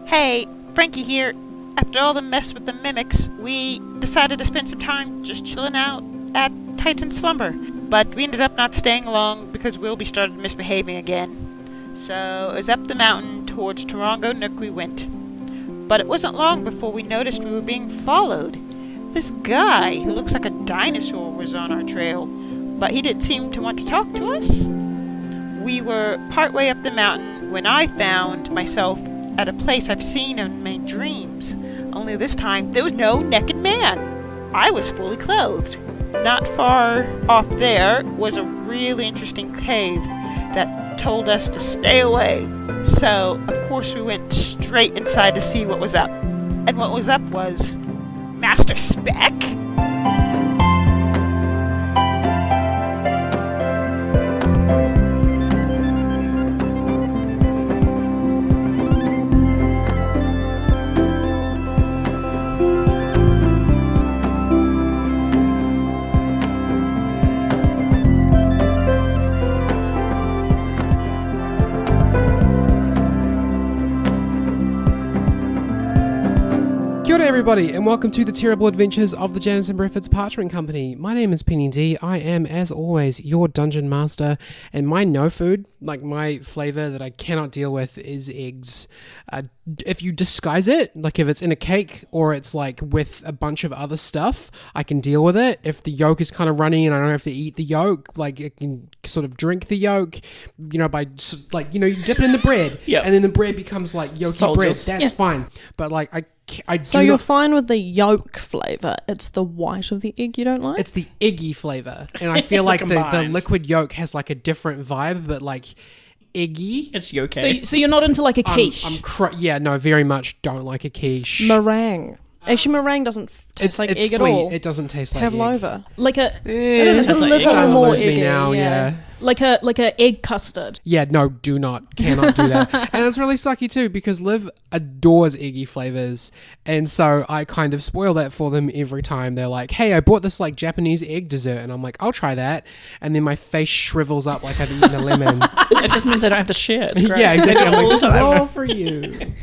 Hey, Frankie here. After all the mess with the mimics, we decided to spend some time just chilling out at Titan Slumber. But we ended up not staying long because Welby started misbehaving again. So it was up the mountain towards Torrago Nook we went. But it wasn't long before we noticed we were being followed. This guy who looks like a dinosaur was on our trail, but he didn't seem to want to talk to us. We were partway up the mountain when I found myself at a place I've seen in my dreams. Only this time, there was no naked man. I was fully clothed. Not far off there was a really interesting cave that told us to stay away. So, of course, we went straight inside to see what was up. And what was up was Master Speck. Everybody, and welcome to the terrible adventures of the Janice and Brefford's Parchment Company. My name is Penny D. I am, as always, your dungeon master, and my no food, like my flavor that I cannot deal with, is eggs. If you disguise it, like if it's in a cake or it's like with a bunch of other stuff, I can deal with it. If the yolk is kind of runny and I don't have to eat the yolk, like I can sort of drink the yolk, by you dip it in the bread, Yep. and then the bread becomes like yolky Soldiers. bread. That's fine, but like So you're fine with the yolk flavour. It's the white of the egg you don't like? It's the eggy flavour. And I feel like the Combined. liquid yolk has like a different vibe, but like eggy. It's yoke. So you're not into like a quiche? Very much don't like a quiche. Meringue. Actually, meringue doesn't taste like it's egg sweet. at all. It doesn't taste like Pavlova. like a It's a like little egg. more Lose me eggy. now, yeah. like a egg custard. Yeah, no, cannot do that. And it's really sucky too because Liv adores eggy flavors, and so I kind of spoil that for them every time. They're like, "Hey, I bought this like Japanese egg dessert," and I'm like, "I'll try that," and then my face shrivels up like I've eaten a lemon. It just means I don't have to share. It's great. Yeah, exactly. I'm like, this is All the time. all for you.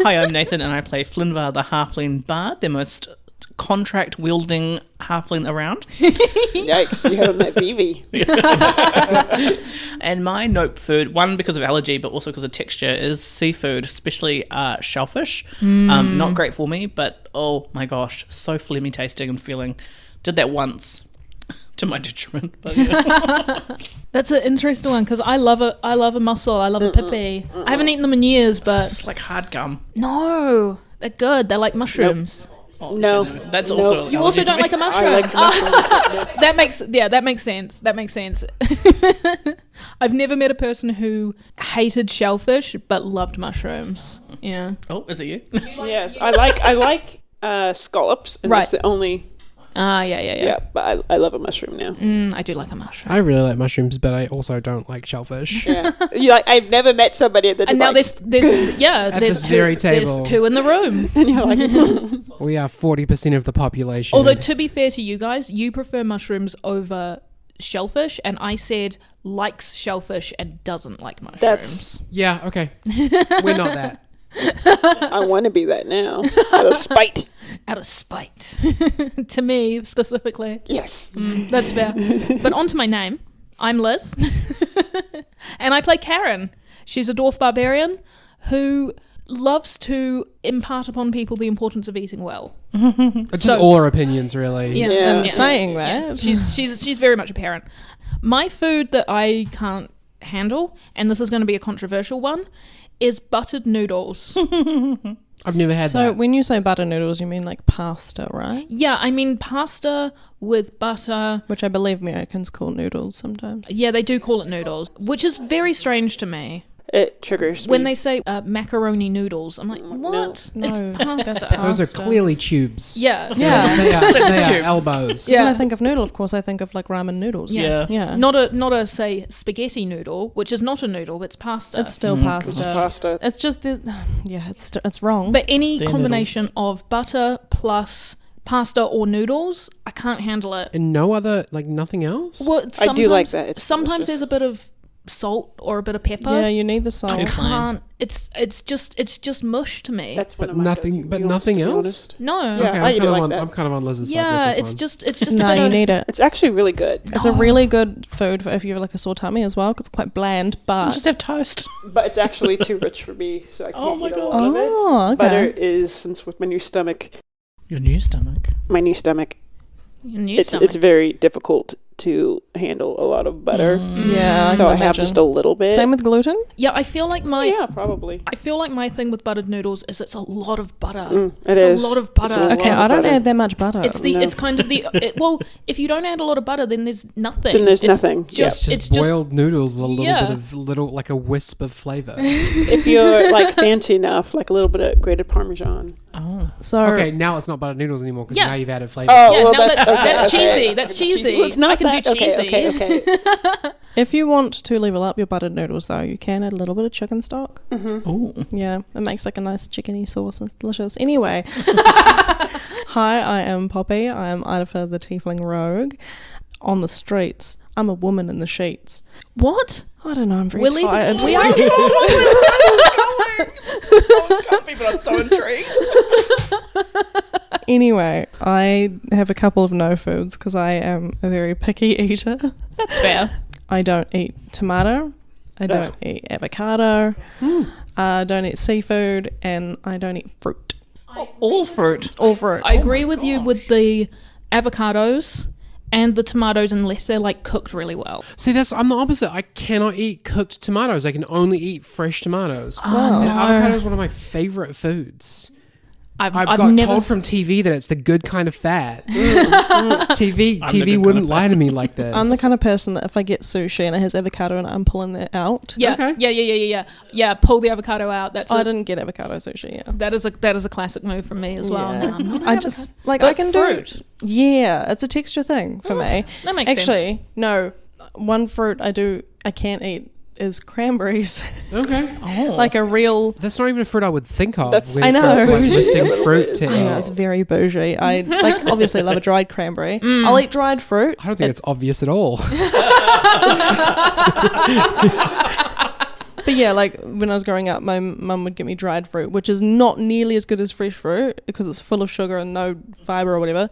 Hi, I'm Nathan, and I play Flinvar, the halfling bard, the most contract-wielding halfling around. Yikes, you haven't met Vivi. And my nope food, one because of allergy, but also because of texture, is seafood, especially shellfish. Not great for me, but oh my gosh, so phlegmy tasting and feeling. Did that once. To my detriment, but yeah. That's an interesting one because I love a mussel. I love a pippy. I haven't eaten them in years, but It's like hard gum. no, they're good. They're like mushrooms. Oh, No. shit, That's No. also You also don't like a mushroom. I like mushrooms. That makes sense. That makes sense. I've never met a person who hated shellfish but loved mushrooms. Yeah. Oh, is it you? Yes, I like scallops, and that's Right. the only. Yeah. Yeah, but I love a mushroom now. I do like a mushroom. I really like mushrooms, but I also don't like shellfish. Yeah, I've never met somebody that. And now like, there's At there's this two, very table. There's two in the room. and you're like, We are 40% of the population. Although to be fair to you guys, you prefer mushrooms over shellfish, and I said likes shellfish and doesn't like mushrooms. That's- Yeah, okay. We're not that. I want to be that now. Out of spite. Out of spite. To me specifically. Yes. That's fair. But on to my name. I'm Liz. And I play Karen. She's a dwarf barbarian who loves to impart upon people the importance of eating well. It's just So- all our opinions, really. Yeah. Yeah. Saying that. She's very much a parent. My food that I can't handle, and this is going to be a controversial one, is buttered noodles. I've never had So that. when you say butter noodles, you mean like pasta, right? Yeah, I mean pasta with butter. Which I believe Americans call noodles sometimes. Yeah, they do call it noodles, which is very strange to me. It triggers When me. they say macaroni noodles, I'm like, what? No, It's that's pasta. Those are pasta. clearly tubes. Yeah. Yeah. They are elbows. When I think of noodle, of course, I think of like ramen noodles. Yeah. Yeah. Not a say spaghetti noodle, which is not a noodle, it's pasta. It's still It's pasta. pasta. It's just it's wrong. But any They're combination of butter plus pasta or noodles, I can't handle it. And no other, like nothing else? Well, I do like that. It's Sometimes delicious. there's a bit of salt or a bit of pepper. Yeah, you need the salt. I Too plain. can't. It's just mush to me. That's one But of my nothing- go-to but meals, nothing to be else? honest. No. Yeah. Okay, I I'm eat it kind of like on. that. I'm kind of on Liz's side Yeah, with this it's just a No, bit you of, need it. It's actually really good, It's a really good food for if you have like a sore tummy as well, 'cause it's quite bland, You but just have toast. but it's actually too rich for me, so I can't Oh my eat a God. lot of it. oh, okay. Butter is, since with my new stomach, Your new stomach. your new it's stomach. very difficult to handle a lot of butter. Yeah, I So can I have imagine. just a little bit. Same with gluten. Yeah, I feel like my yeah, probably. I feel like my thing with buttered noodles is it's a lot of butter. It's a lot of butter. lot Okay, of I don't butter. add that much butter. It's the No. it's kind of the well, if you don't add a lot of butter, then there's nothing. Then there's It's nothing. Just It's it's just boiled noodles with a little Yeah. bit of like a wisp of flavor. If you're like fancy enough, like a little bit of grated Parmesan. Oh. so Okay, now it's not butter noodles anymore because Yeah. now you've added flavor. Oh, Yeah, well, now that's okay. cheesy. That's cheesy. Well, it's not I can that. do cheesy. Okay. if you want to level up your buttered noodles, though, you can add a little bit of chicken stock. Ooh. Yeah, it makes like a nice chickeny sauce. It's delicious. Anyway, hi, I am Poppy. I am Idafer the Tiefling Rogue. On the streets, I'm a woman in the sheets. What? I don't know. I'm very Willie? tired. We are. People are so intrigued. Anyway, I have a couple of no foods because I am a very picky eater. That's fair. I don't eat tomato. I don't eat avocado. I don't eat seafood, and I don't eat fruit. All fruit. All fruit. I agree with you with the avocados and the tomatoes unless they're like cooked really well. See, I'm the opposite. I cannot eat cooked tomatoes. I can only eat fresh tomatoes. Wow. And avocado is one of my favorite foods. I've got never. told from TV that it's the good kind of fat. TV good kind wouldn't of lie to me like this. I'm the kind of person that if I get sushi and it has avocado in it, I'm pulling it out. Yeah, Okay. yeah. Pull the avocado out. That's I didn't get avocado sushi. Yeah. that is a classic move from me as well. Yeah. No, I'm not an I just like But I can fruit. do. Yeah, it's a texture thing for me. That makes Actually, sense. no. One fruit I can't eat is cranberries. Okay. Oh. Like a real. That's not even a fruit I would think of. That's- with I know. such, like, Bougie listing a little fruit bit. to I know eat. it's very bougie. I like obviously love a dried cranberry. I'll eat dried fruit. I don't think it's obvious at all. But yeah, like when I was growing up, my mum would get me dried fruit, which is not nearly as good as fresh fruit because it's full of sugar and no fiber or whatever.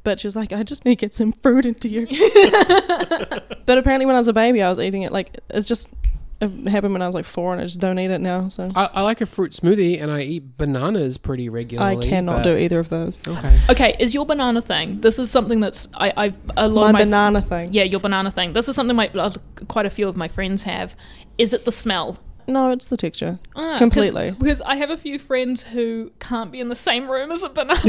But she was like, I just need to get some fruit into you. But apparently when I was a baby, I was eating it. Like, it happened when I was like 4 and I just don't eat it now. So I like a fruit smoothie and I eat bananas pretty regularly. I cannot do either of those. Okay. Okay, is your banana thing? This is something that's I've a lot My of my banana thing. Yeah, your banana thing. This is something quite a few of my friends have. Is it the smell? No, it's the texture. Ah, Completely. Because I have a few friends who can't be in the same room as a banana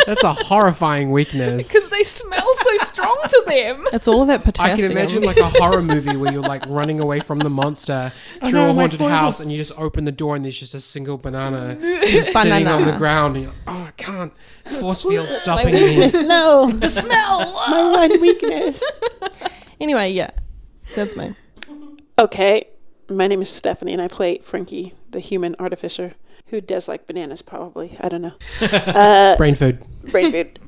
That's a horrifying weakness. because they smell so strong to them. It's all of that I potassium. can imagine like a horror movie where you're like running away from the monster through know, a my haunted forehead. house and you just open the door and there's just a single banana just sitting Banana. on the ground and you're like, oh, I can't. Force field stopping me. No, The smell. my one weakness. Anyway, yeah, that's me. Okay, my name is Stephanie and I play Frankie, the human artificer, who does like bananas probably. I don't know. Brain food. Brain food.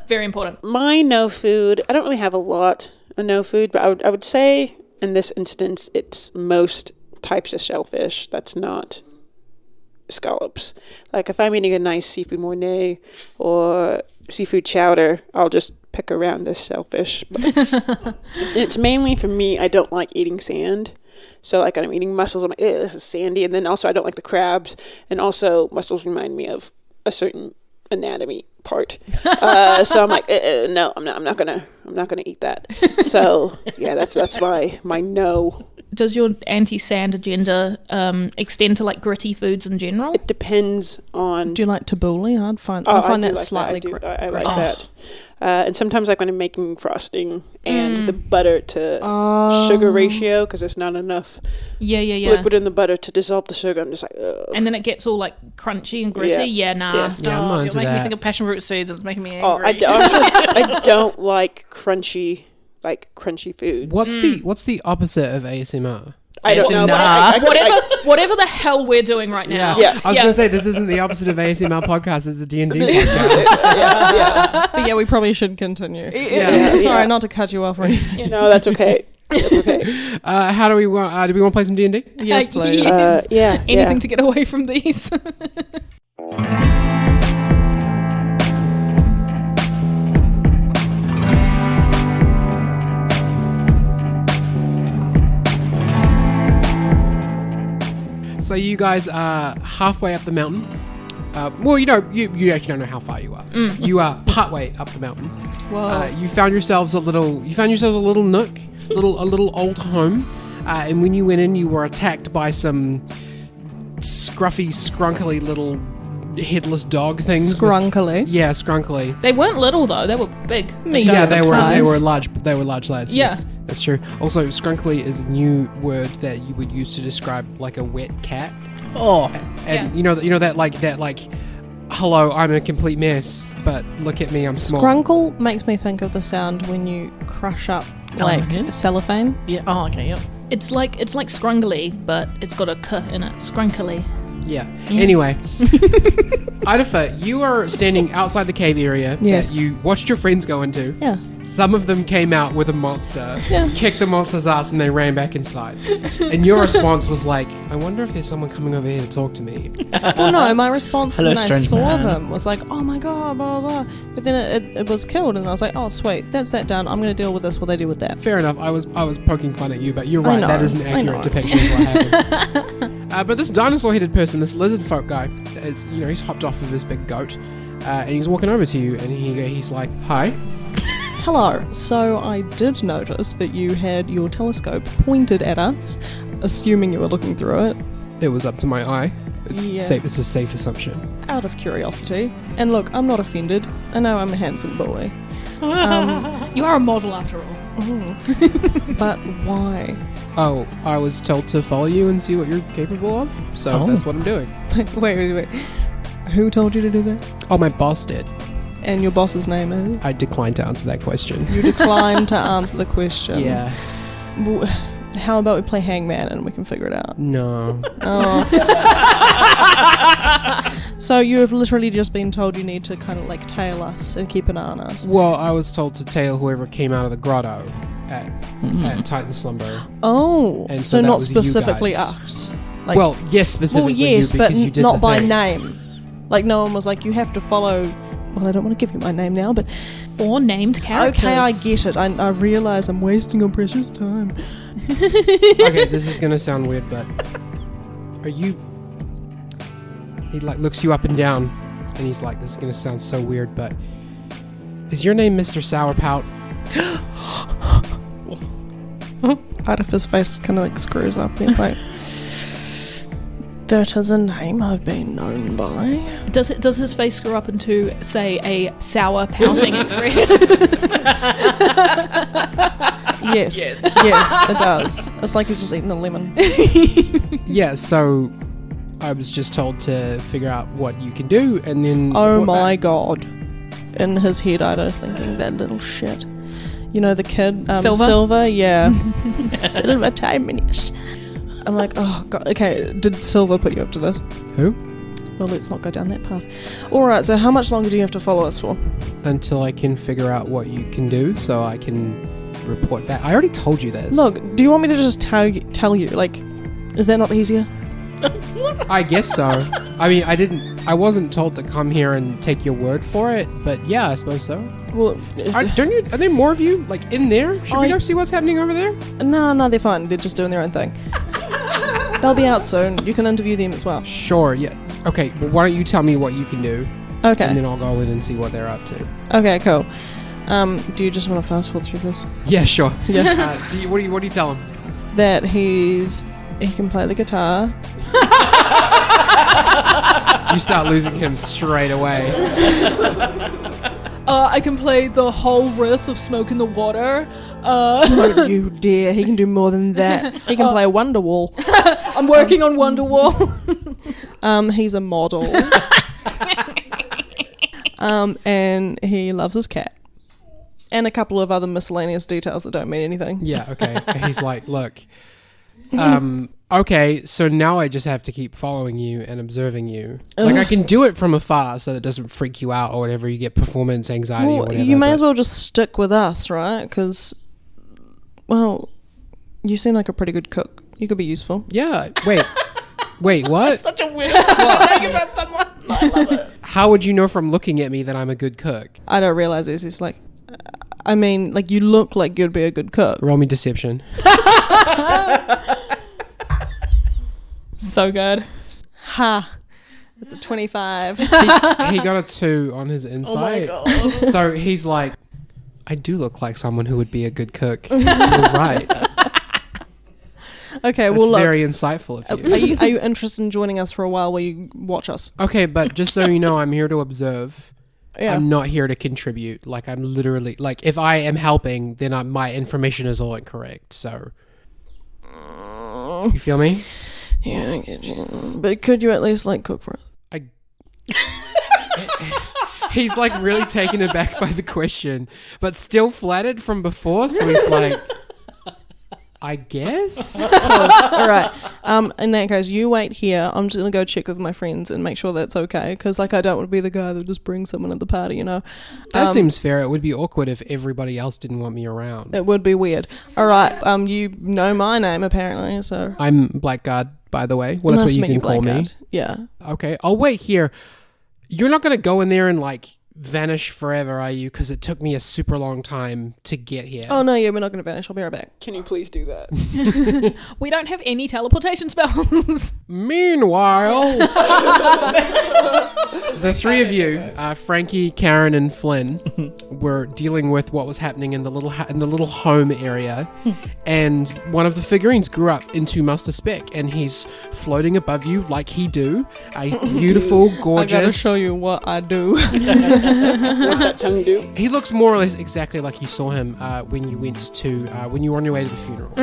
Very important. My no food, I don't really have a lot of no food, but I would say in this instance, it's most types of shellfish. That's not scallops. Like if I'm eating a nice seafood mornay or seafood chowder, I'll just pick around this shellfish. But it's mainly for me, I don't like eating sand. So like I'm eating mussels, I'm like, this is sandy. And then also I don't like the crabs. And also mussels remind me of a certain anatomy part. So I'm like, no, I'm not gonna eat that. So yeah, that's my no. Does your anti-sand agenda extend to like gritty foods in general? It depends on. Do you like tabbouleh? I find I that do like slightly. that. I like that. And sometimes like when I'm making frosting and the butter to sugar ratio, because there's not enough Yeah. liquid in the butter to dissolve the sugar, I'm just like, ugh. And then it gets all like crunchy and gritty. Yeah, nah. Yeah. Stop. Yeah, I'm not You're into making me that. think of passion fruit seeds and it's making me angry. Oh, I don't like crunchy foods. What's the opposite of ASMR? I don't know. But Whatever the hell we're doing right now. Yeah. I was going to say, this isn't the opposite of ASMR podcast, it's a D&D podcast. yeah. But yeah, we probably should continue. Yeah. Sorry, not to cut you off or anything. No, that's okay. That's okay. How do we want? Do we want to play some D&D? Yes, please. Yes. Yeah. Anything to get away from these. So you guys are halfway up the mountain. Well, you actually don't know how far you are. You are partway up the mountain. Whoa. You found yourselves a little nook, a little old home. And when you went in, you were attacked by some scruffy, scrunkly little headless dog things. Scrunkly. Yeah, scrunkly. They weren't little though; they were big. Yeah, they size. were large. They were large lads. Yeah. Yes, that's true. Also, scrunkly is a new word that you would use to describe like a wet cat. Oh, And you know that hello, I'm a complete mess, but look at me, I'm small. Scrunkle makes me think of the sound when you crush up like yeah. cellophane. yeah. Oh, okay. Yep. It's like scrungly, but it's got a k in it. Scrunkly. Yeah. Anyway, Idafa, you are standing outside the cave area Yes. that you watched your friends go into. Yeah. Some of them came out with a monster, Yeah. kicked the monster's ass, and they ran back inside. And your response was like, I wonder if there's someone coming over here to talk to me. Well, no, my response Hello, when I strange saw man. them was like, oh my god, blah, blah, blah. But then it was killed, and I was like, oh, sweet, that's that done. I'm going to deal with this while they deal with that. Fair enough. I was poking fun at you, but you're I right. know, That is an I accurate know. depiction of what happened. But this dinosaur-headed person, this lizard folk guy, is, he's hopped off of his big goat, and he's walking over to you, and he's like, "Hi." Hello. So I did notice that you had your telescope pointed at us, assuming you were looking through it, It was up to my eye. It's Yeah. safe. It's a safe assumption. out of curiosity. And look, I'm not offended. I know I'm a handsome boy. You are a model after all. But why? Oh, I was told to follow you and see what you're capable of, so Oh. that's what I'm doing. Wait. Who told you to do that? Oh, my boss did. And your boss's name is? I declined to answer that question. You declined to answer the question. Yeah. W- How about we play Hangman and we can figure it out? No. Oh. So you have literally just been told you need to kind of like tail us and keep an eye on us. Well, I was told to tail whoever came out of the grotto at Titan Slumber. Oh. And so so that not was you specifically guys. us. Like, Well, yes, well, specifically yes, you but because you did not the by thing. name. Like no one was like, you have to follow. Well, I don't want to give you my name now, but 4 named characters. okay, I get it. I realize I'm wasting your precious time. Okay, this is gonna sound weird, but are you? He like looks you up and down, and he's like, "This is gonna sound so weird, but is your name Mr. Sourpout?" Out of his face kind of like screws up. He's like, that is a name I've been known by. Does his face screw up into, say, a sour pouting expression? Yes. Yes, it does. It's like he's just eating a lemon. Yeah. So I was just told to figure out what you can do, and then Oh what- my god. In his head, I was thinking, that little shit. You know the kid? Silver? Yeah. Silver time minutes. I'm like, oh god. Okay, did Silver put you up to this? Who? Well, let's not go down that path. Alright, so how much longer do you have to follow us for? Until I can figure out what you can do, so I can report back. I already told you this. Look, do you want me to just tell you? Like, is that not easier? I guess so. I mean, I wasn't told to come here and take your word for it, but yeah, I suppose so. Well, Are there more of you, like, in there? Should we go see what's happening over there? no, they're fine. They're just doing their own thing. They'll be out soon. You can interview them as well. Sure, yeah. Okay, well, why don't you tell me what you can do, and Okay. then I'll go in and see what they're up to. Okay, cool. Do you just want to fast forward through this? Yeah, sure. Yeah. What do you tell him? That he can play the guitar. You start losing him straight away. I can play the whole riff of Smoke in the Water. Don't you dare. He can do more than that. He can play Wonderwall. I'm working on Wonderwall. He's a model. And he loves his cat. And a couple of other miscellaneous details that don't mean anything. Yeah, okay. And he's like, look, okay, so now I just have to keep following you and observing you. Like, I can do it from afar so it doesn't freak you out or whatever. You get performance anxiety or Well, whatever. you may but- as well just stick with us, right? Because, well, You seem like a pretty good cook. You could be useful. Yeah. Wait, what? Such a weird thing about someone. I love it. How would you know from looking at me that I'm a good cook? I don't realize this. It's like, I mean, like, you look like you'd be a good cook. Roll me deception. So good. Ha. It's a 25. He got a 2 on his Oh my insight. god. So he's like, I do look like someone who would be a good cook. You're right. Okay, That's well, look. very insightful of you. Are you interested in joining us for a while while you watch us? Okay, but just so you know, I'm here to observe. Yeah. I'm not here to contribute. Like, I'm literally, like, if I am helping, then my information is all incorrect. So, you feel me? Yeah, I get you. But could you at least, like, cook for us? He's like really taken aback by the question, but still flattered from before. So he's like, I guess. All right. In that case, you wait here. I'm just gonna go check with my friends and make sure that's okay. Because like, I don't want to be the guy that just brings someone at the party. You know. That seems fair. It would be awkward if everybody else didn't want me around. It would be weird. All right. You know my name apparently, so. I'm Blackguard, by the way. Well, that's what you can call me. Yeah. Okay, I'll wait here. You're not gonna go in there and like vanish forever, are you? Because it took me a super long time to get here. Oh no, yeah, we're not gonna vanish. I'll be right back. Can you please do that? We don't have any teleportation spells. Meanwhile, the three of you, Frankie, Karen, and Flynn, were dealing with what was happening in the little home area, and one of the figurines grew up into Master Speck, and he's floating above you like he do. A beautiful, gorgeous. I gotta show you what I do. What that tongue do? He looks more or less exactly like you saw him when you went to when you were on your way to the funeral.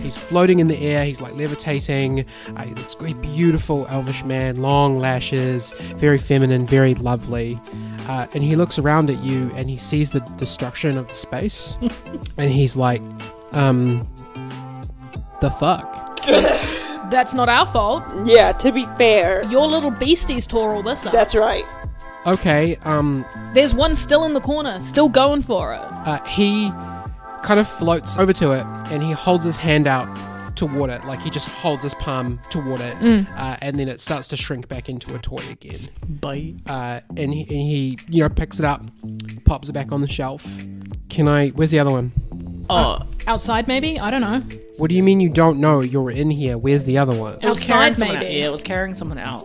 He's floating in the air. He's like levitating. It's a beautiful elvish man, long lashes, very feminine, very lovely. And he looks around at you and he sees the destruction of the space, and he's like, "The fuck." That's not our fault. Yeah, to be fair, Your little beasties tore all this up. that's right. Okay. There's one still in the corner, still going for it. He kind of floats over to it and he holds his hand out toward it, like he just holds his palm toward it, and then it starts to shrink back into a toy again. Bye. And he picks it up, pops it back on the shelf. Where's the other one? Oh, Outside, maybe? I don't know. What do you mean you don't know? You're in here. Where's the other one? it was carrying Outside, someone out. maybe. Yeah, it was carrying someone out.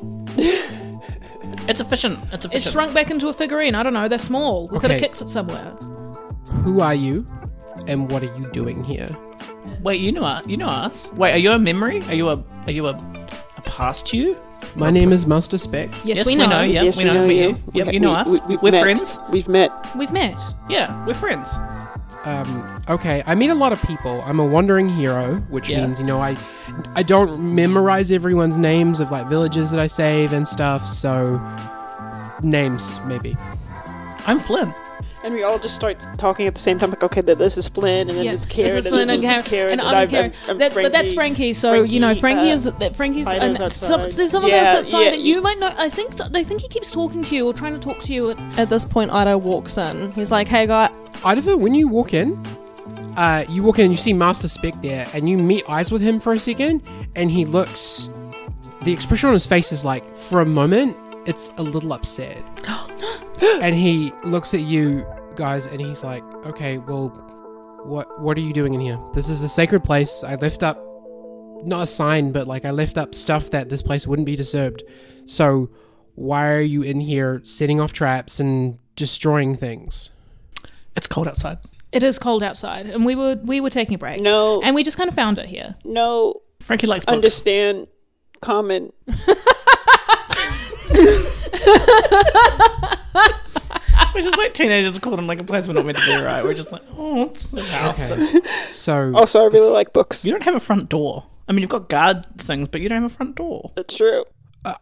It's efficient. It's efficient. It's shrunk back into a figurine. I don't know. They're small. We could have Okay. kicked it somewhere. Who are you? And what are you doing here? Wait, you know us? Wait, are you a memory? Are you a past you? My name is Master Speck. Yes, we know. Yep, Yes, we know you. Yep, you know us. We've We're met. friends. We've met. We've met. Yeah, we're friends. Okay, I meet a lot of people. I'm a wandering hero, which Yeah. means, I don't memorize everyone's names of like villages that I save and stuff, so names maybe. I'm Flynn. And we all just start talking at the same time, like, okay, this is Flynn, and then it's Karen, This is Flynn and Karen, and I'm Karen. But that's Frankie. So Frankie's Spiders and outside. there's someone else outside yeah, that you might know. I think he keeps talking to you or trying to talk to you. At this point, Ido walks in. He's like, "Hey, guy." Idaho, when you walk in and you see Master Speck there, and you meet eyes with him for a second, and he looks. The expression on his face is like, for a moment, it's a little upset, and he looks at you guys, and he's like, "Okay, well, what are you doing in here? This is a sacred place. I left up, not a sign, but like I left up stuff that this place wouldn't be disturbed. So, why are you in here setting off traps and destroying things?" It's cold outside. It is cold outside, and we were taking a break. No. And we just kind of found it here. No. Frankie likes books. Understand. Comment. We're just like teenagers called him like a place we're not meant to be, right? We're just like, oh, it's a house. Okay. So Also, I really like books. You don't have a front door. I mean, you've got guard things, but you don't have a front door. That's true.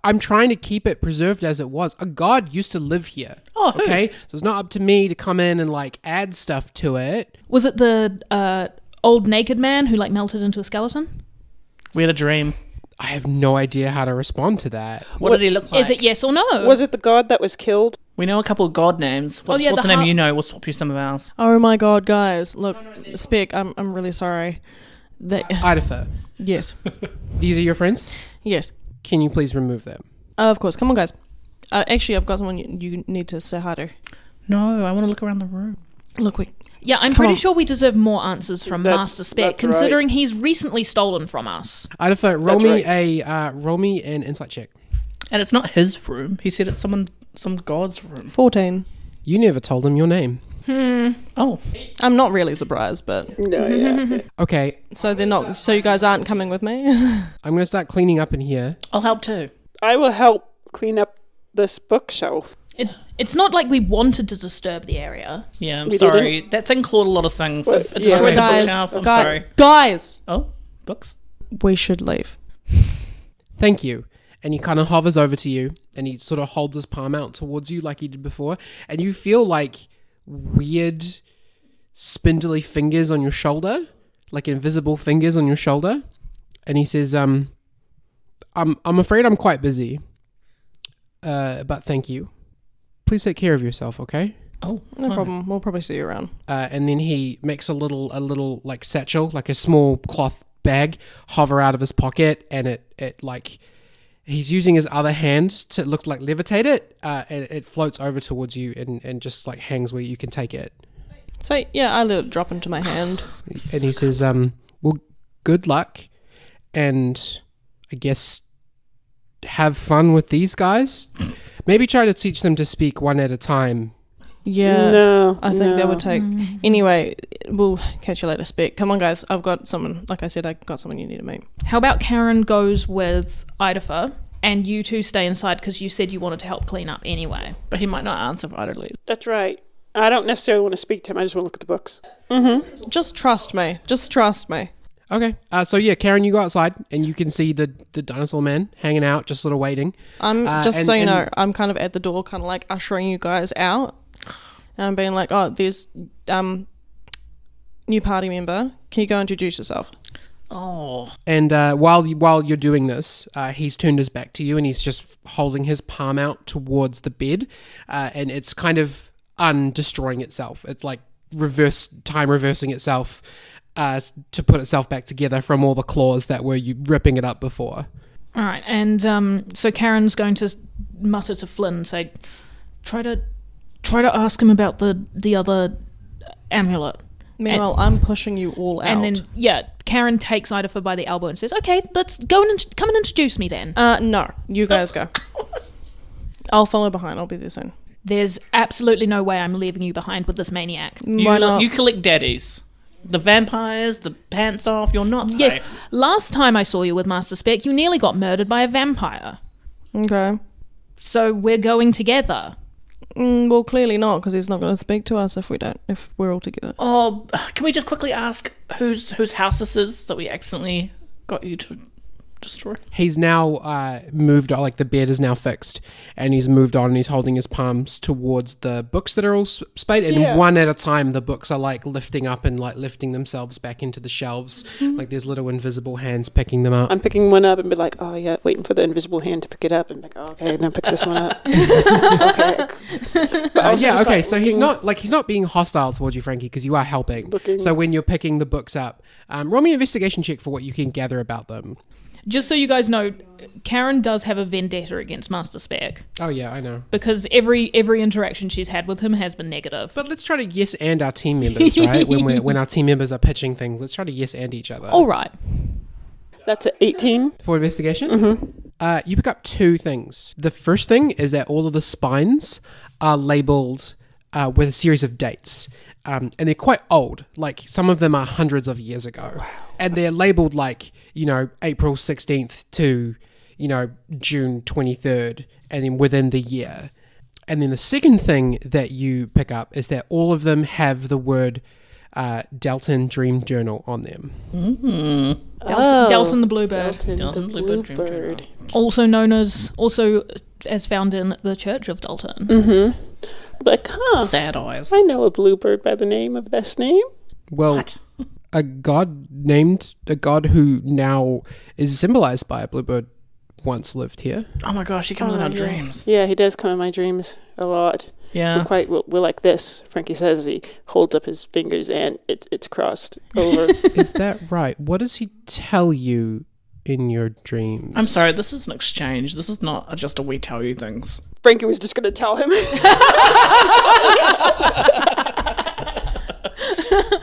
I'm trying to keep it preserved as it was. A god used to live here. Oh, who? Okay, so it's not up to me to come in and like add stuff to it. Was it the old naked man who like melted into a skeleton? We had a dream. I have no idea how to respond to that. What did he look like? Is it yes or no? Was it the god that was killed? We know a couple of god names. What's yeah, the the name har- you know? We'll swap you some of ours. Oh my god, guys! Look, Speck, I'm really sorry. Idafer, Yes. these are your friends? Yes. Can you please remove them? Of course. Come on, guys. Actually, I've got someone you need to say hi to. No, I want to look around the room. Look, we... Yeah, I'm Come pretty on. sure we deserve more answers from Master Speck, that's considering he's recently stolen from us. Idafer, roll me an insight check. And it's not his room. He said it's some god's room. 14. You never told him your name. Oh. I'm not really surprised, but... No, yeah. Okay, So they're not... So you guys aren't coming with me? I'm going to start cleaning up in here. I'll help too. I will help clean up this bookshelf. It's not like we wanted to disturb the area. Yeah, I'm We sorry. That thing clawed a lot of things. Well, It yeah. destroyed the Guys, bookshelf. I'm guys, sorry. Guys! Oh, books? We should leave. Thank you. And he kind of hovers over to you and he sort of holds his palm out towards you like he did before. And you feel like weird, spindly fingers on your shoulder, like invisible fingers on your shoulder. And he says, I'm afraid I'm quite busy. But thank you. Please take care of yourself, okay? Oh, No problem. We'll probably see you around. And then he makes a little like satchel, like a small cloth bag, hover out of his pocket, and it like he's using his other hand to look like levitate it, and it floats over towards you and just like hangs where you can take it. So, yeah, I let it drop into my hand. And he says, well, good luck, and I guess have fun with these guys. Maybe try to teach them to speak one at a time. Yeah. No, I think that would take... Mm. Anyway, we'll catch you later, Speck. Come on, guys. I've got someone... Like I said, I got someone you need to meet. How about Karen goes with Idafer and you two stay inside because you said you wanted to help clean up anyway. but he might not answer if I don't leave. That's right. I don't necessarily want to speak to him. I just want to look at the books. Just trust me. Just trust me. Okay. So yeah, Karen, you go outside and you can see the dinosaur man hanging out, just sort of waiting. I'm just and- so you and- know, I'm kind of at the door, kind of like ushering you guys out, and I'm being like, "Oh, there's new party member. Can you go introduce yourself?" Oh. And while you're doing this, he's turned his back to you and he's just holding his palm out towards the bed, and it's kind of undestroying itself. It's like reversing itself to put itself back together from all the claws that were you ripping it up before. All right, and so Karen's going to mutter to Flynn, say, try to ask him about the other amulet. Meanwhile, I'm pushing you all out. And then, yeah, Karen takes Idafer by the elbow and says, okay, let's go and come and introduce me then. No, you guys go. I'll follow behind. I'll be there soon. There's absolutely no way I'm leaving you behind with this maniac. Why not? You collect daddies. The vampires, the pants off, you're not safe. Yes, last time I saw you with Master Speck, you nearly got murdered by a vampire. Okay. So we're going together. Well, clearly not, because he's not going to speak to us if we're all together. Oh, can we just quickly ask whose house this is that we accidentally got you to destroy? He's now moved on, like the bed is now fixed, and he's moved on and he's holding his palms towards the books that are all spayed, and one at a time the books are like lifting up and like lifting themselves back into the shelves, like there's little invisible hands picking them up. I'm picking one up and be like, oh yeah, waiting for the invisible hand to pick it up and be like, oh, okay, now pick this one up. Okay. But also Yeah, just, okay, like, so he's looking- not being hostile towards you, Frankie, because you are helping. Looking- So when you're picking the books up, roll me an investigation check for what you can gather about them. Just so you guys know, Karen does have a vendetta against Master Speck Oh yeah, I know. because every interaction she's had with him has been negative. But let's try to yes and our team members, right? when our team members are pitching things, let's try to yes and each other. All right. That's an 18. For investigation? You pick up two things. The first thing is that all of the spines are labeled with a series of dates. And they're quite old. Like, some of them are hundreds of years ago. Wow. And they're labeled like, April 16th to, June 23rd, and then within the year. And then the second thing that you pick up is that all of them have the word Dalton Dream Journal on them. Dalton the Bluebird, Dalton Bluebird Dream Journal. also as found in the Church of Dalton. Like, Sad eyes. I know a bluebird by the name of this name. Well, What? a god who now is symbolized by a bluebird once lived here. Oh my gosh, he comes in our Yes. dreams. Yeah, he does come in my dreams a lot. Yeah. We're like this. Frankie says as he holds up his fingers and it's crossed over. Is that right? What does he tell you in your dreams? I'm sorry, this is an exchange. This is not just a we tell you things. Frankie was just going to tell him.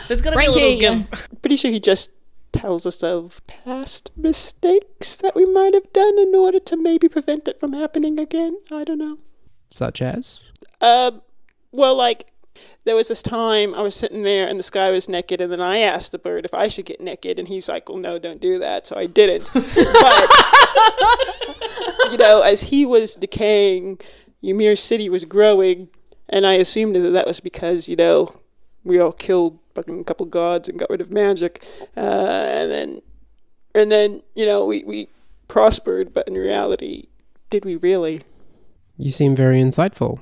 There's got to be a little give. Pretty sure he just tells us of past mistakes that we might have done in order to maybe prevent it from happening again. I don't know. Such as? Well, like, there was this time I was sitting there and the sky was naked, and then I asked the bird if I should get naked, and he's like, well, no, don't do that, so I didn't. But, as he was decaying, Ymir City was growing, and I assumed that was because, we all killed fucking a couple gods and got rid of magic, and then we prospered, but in reality, did we really? You seem very insightful,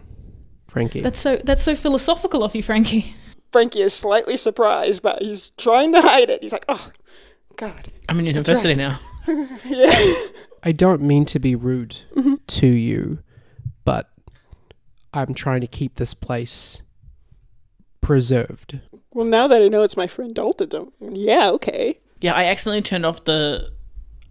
Frankie. That's so philosophical of you, Frankie. Frankie is slightly surprised, but he's trying to hide it. He's like, oh, God. I'm in university now. Yeah. I don't mean to be rude to you, but I'm trying to keep this place preserved. Well, now that I know it's my friend Dalton, yeah, okay. Yeah, I accidentally turned off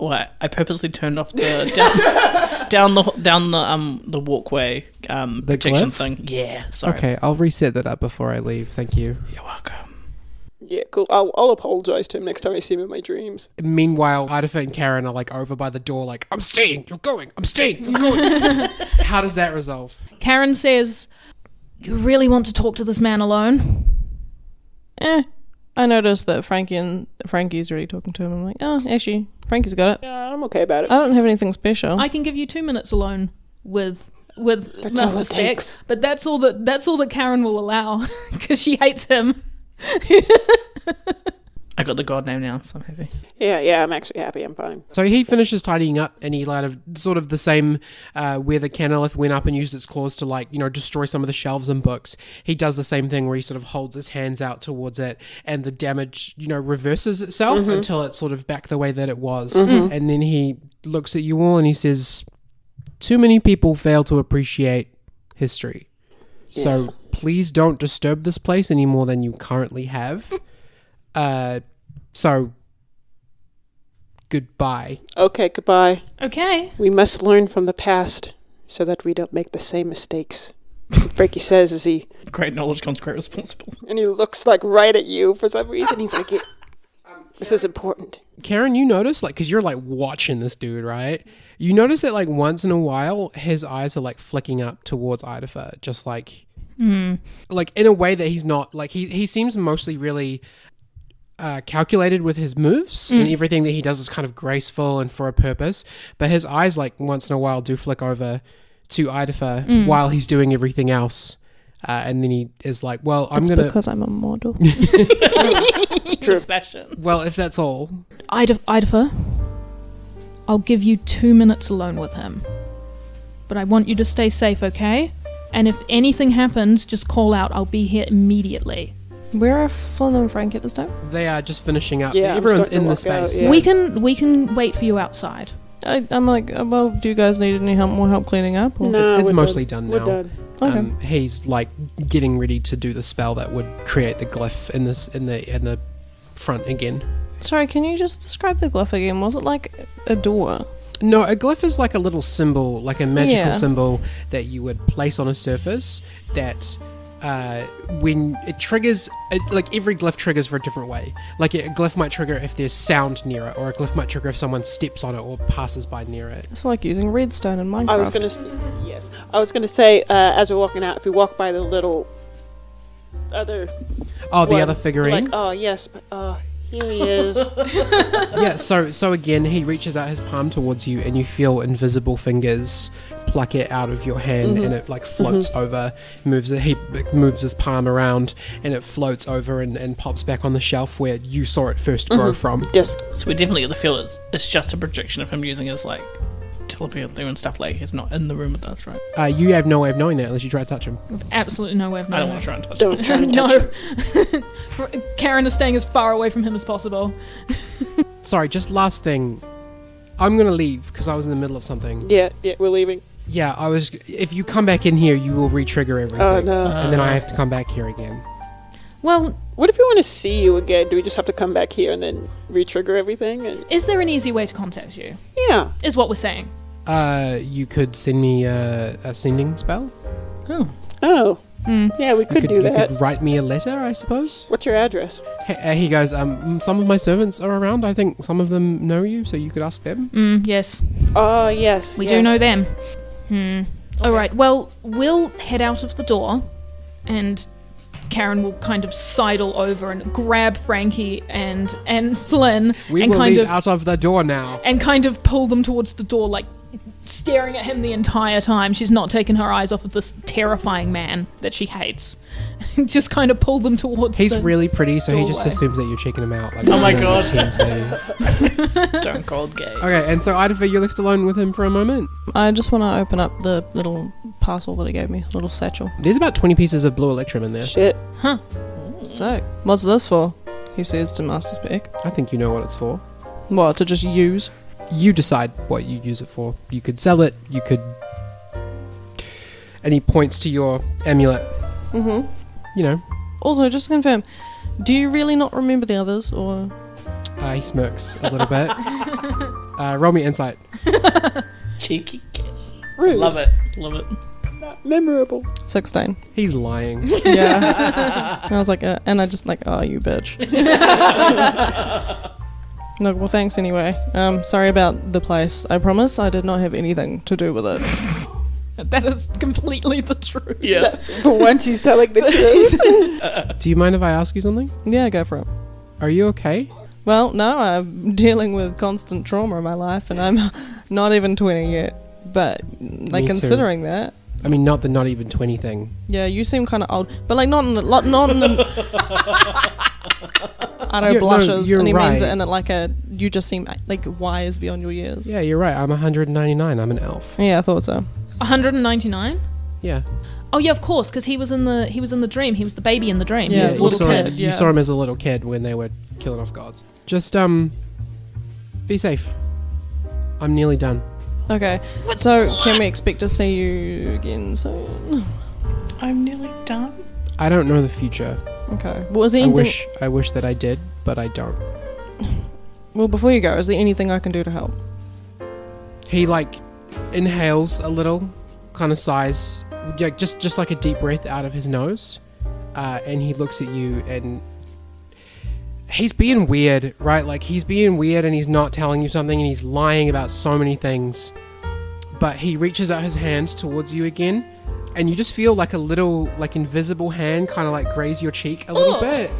I purposely turned off the down the walkway protection glyph? thing. Yeah, sorry. Okay, I'll reset that up before I leave. Thank you. You're welcome. Yeah, cool. I'll apologize to him next time I see him in my dreams. Meanwhile, Idafa and Karen are like over by the door like, I'm staying, you're going, I'm staying, you're going. How does that resolve? Karen says, you really want to talk to this man alone? I noticed that Frankie's already talking to him. I'm like, oh, actually, Frankie's got it. Yeah, I'm okay about it. I don't have anything special. I can give you 2 minutes alone with That's all Master it Speck, takes. but that's all that Karen will allow because she hates him. I got the god name now, so I'm happy. Yeah, I'm actually happy. I'm fine. So he finishes tidying up, and he sort of the same where the canolith went up and used its claws to destroy some of the shelves and books. He does the same thing where he sort of holds his hands out towards it, and the damage reverses itself until it's sort of back the way that it was. And then he looks at you all and he says, "Too many people fail to appreciate history. Yes. So please don't disturb this place any more than you currently have. So goodbye." Okay, goodbye. Okay. We must learn from the past so that we don't make the same mistakes. Frankie says as he... Great knowledge comes great responsibility. And he looks right at you for some reason. He's like, this is important. Karen, you notice, because you're, watching this dude, right? You notice that, once in a while, his eyes are, flicking up towards Idafa, just, in a way that he's not, he seems mostly really calculated with his moves, and everything that he does is kind of graceful and for a purpose, but his eyes, once in a while, do flick over to Idafa while he's doing everything else. And then he is like, well, It's because I'm a model. It's true. Fashion. Well, if that's all. Idafa, I'll give you 2 minutes alone with him. But I want you to stay safe, okay? And if anything happens, just call out. I'll be here immediately. Where are Flynn and Frank at this time? They are just finishing up. Yeah, I'm Everyone's starting in to the walk out, space. yeah. We can wait for you outside. I'm like, well, do you guys need any more help cleaning up? Or? No, It's we're mostly done now. We're done. Okay. He's getting ready to do the spell that would create the glyph in the front again. Sorry, can you just describe the glyph again? Was it like a door? No, a glyph is like a little symbol, like a magical Yeah. symbol that you would place on a surface that when it triggers, every glyph triggers for a different way. Like a glyph might trigger if there's sound near it, or a glyph might trigger if someone steps on it or passes by near it. It's like using redstone in Minecraft. I was gonna say, as we're walking out, if we walk by the little other... Oh, the one, other figurine? like, oh, yes, but, here he is. Yeah, so again, he reaches out his palm towards you, and you feel invisible fingers pluck it out of your hand, and it floats over. He moves his palm around, and it floats over and pops back on the shelf where you saw it first grow from. Yes. So we definitely get the feel it's just a projection of him using his telepathy and stuff. He's not in the room with us, right? You have no way of knowing that unless you try to touch him. Absolutely no way of I don't knowing. want to try and touch Don't him. try and touch him. No. Karen is staying as far away from him as possible. Sorry, just last thing. I'm going to leave because I was in the middle of something. Yeah, we're leaving. Yeah, if you come back in here, you will re-trigger everything. Oh, no. And then I have to come back here again. Well, What if we want to see you again? Do we just have to come back here and then re-trigger everything? And is there an easy way to contact you? yeah. Is what we're saying. You could send me a sending spell. Oh. Yeah, we could do You that. could write me a letter, I suppose. What's your address? He goes, some of my servants are around. I think some of them know you, so you could ask them. Yes. Oh, yes. We do know them. All right. Well, we'll head out of the door, and Karen will kind of sidle over and grab Frankie and Flynn We and will kind leave of out of the door now. and kind of pull them towards the door, like staring at him the entire time. She's not taken her eyes off of this terrifying man that she hates. Just kind of pull them towards. He's the really pretty, so he just doorway. assumes that you're checking him out. Like, Oh my no, God. Stone Cold gay. Okay, and so Idafer, you're left alone with him for a moment. I just want to open up the little parcel that he gave me, little satchel. There's about 20 pieces of blue electrum in there. Shit. So, what's this for? He says to Master Speck. I think you know what it's for. What, to just use? You decide what you use it for. You could sell it, you could... And he points to your amulet. Mm-hmm. You know. Also, just to confirm, do you really not remember the others, or...? He smirks a little bit. Roll me insight. Cheeky kid. Rude. Love it. Love it. Not memorable. 16. He's lying. Yeah. I was like, and I just like, oh, you bitch. No, well, thanks anyway. Sorry about the place. I promise I did not have anything to do with it. That is completely the truth. Yeah. For once, he's telling the truth. Do you mind if I ask you something? Yeah, go for it. Are you okay? Well, no, I'm dealing with constant trauma in my life, and I'm not even 20 yet. But, like, Me too. considering that, I mean, not the not even 20 thing. yeah, you seem kind of old. But, like, not in the... I know No, blushes, you're and he means it right. in it like a... You just seem, like, wise beyond your years. Yeah, you're right. I'm 199. I'm an elf. Yeah, I thought so. 199. Yeah. Oh yeah, of course, because he was in the dream. He was the baby in the dream. Yeah, he was the you little saw, kid. you yeah. saw him as a little kid when they were killing off gods. Just, be safe. I'm nearly done. Okay, so can we expect to see you again soon? I'm nearly done. I don't know the future. Okay. Well, is there anything... I wish that I did, but I don't. Well, before you go, is there anything I can do to help? He, like, inhales a little, kind of sighs, yeah, just like a deep breath out of his nose, and he looks at you, and he's being weird, right? Like, he's being weird, and he's not telling you something, and he's lying about so many things, but he reaches out his hand towards you again, and you just feel like a little, like, invisible hand kind of, like, graze your cheek a little bit.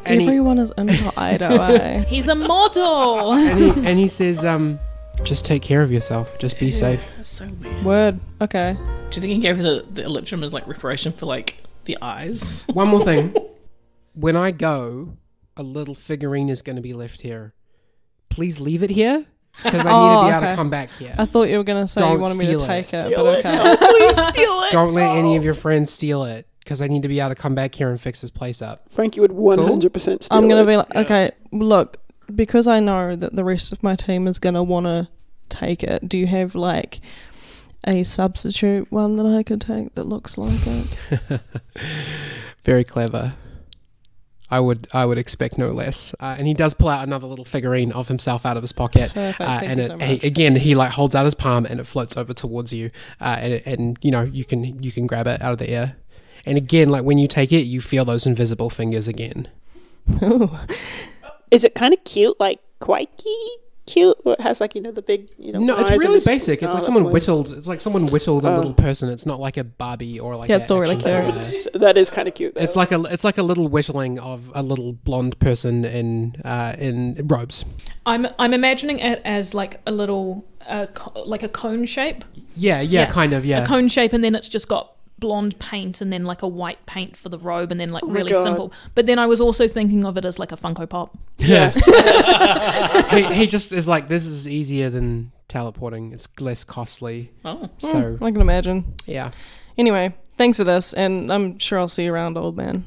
And Everyone is into Ido, He's a model. and he says, just take care of yourself. Just be safe. That's so weird. Word. Okay. Do you think he gave her the electrum as like reparation for like the eyes? One more thing. When I go, a little figurine is going to be left here. Please leave it here, because I need to be able to come back here. I thought you were going to say Don't you wanted me to steal it. take it, but okay. Please steal it. Don't let any of your friends steal it, because I need to be able to come back here and fix this place up. Frankie would 100% steal I'm going to it. be like, okay, look, because I know that the rest of my team is going to want to take it, do you have like a substitute one that I could take that looks like it? Very clever. I would expect no less. And he does pull out another little figurine of himself out of his pocket. Perfect. Thank and you so much. he like holds out his palm and it floats over towards you. And you know, you can grab it out of the air. And again, like when you take it, you feel those invisible fingers again. Ooh. Is it kind of cute, like quirky cute? Or it has like, the big, No, it's eyes and really this- basic. It's Oh, like that's someone lame. whittled. It's like someone whittled a Oh. little person. It's not like a Barbie or like Yeah, it's still really action cute. figure. That is kind of cute, though. It's like a little whittling of a little blonde person in robes. I'm imagining it as like a little like a cone shape. Yeah, kind of, yeah. A cone shape, and then it's just got blonde paint and then like a white paint for the robe, and then like my really God. simple. But then I was also thinking of it as like a Funko Pop. Yes. he just is like, this is easier than teleporting. It's less costly. Oh. So I can imagine. yeah. Anyway, thanks for this, and I'm sure I'll see you around, old man.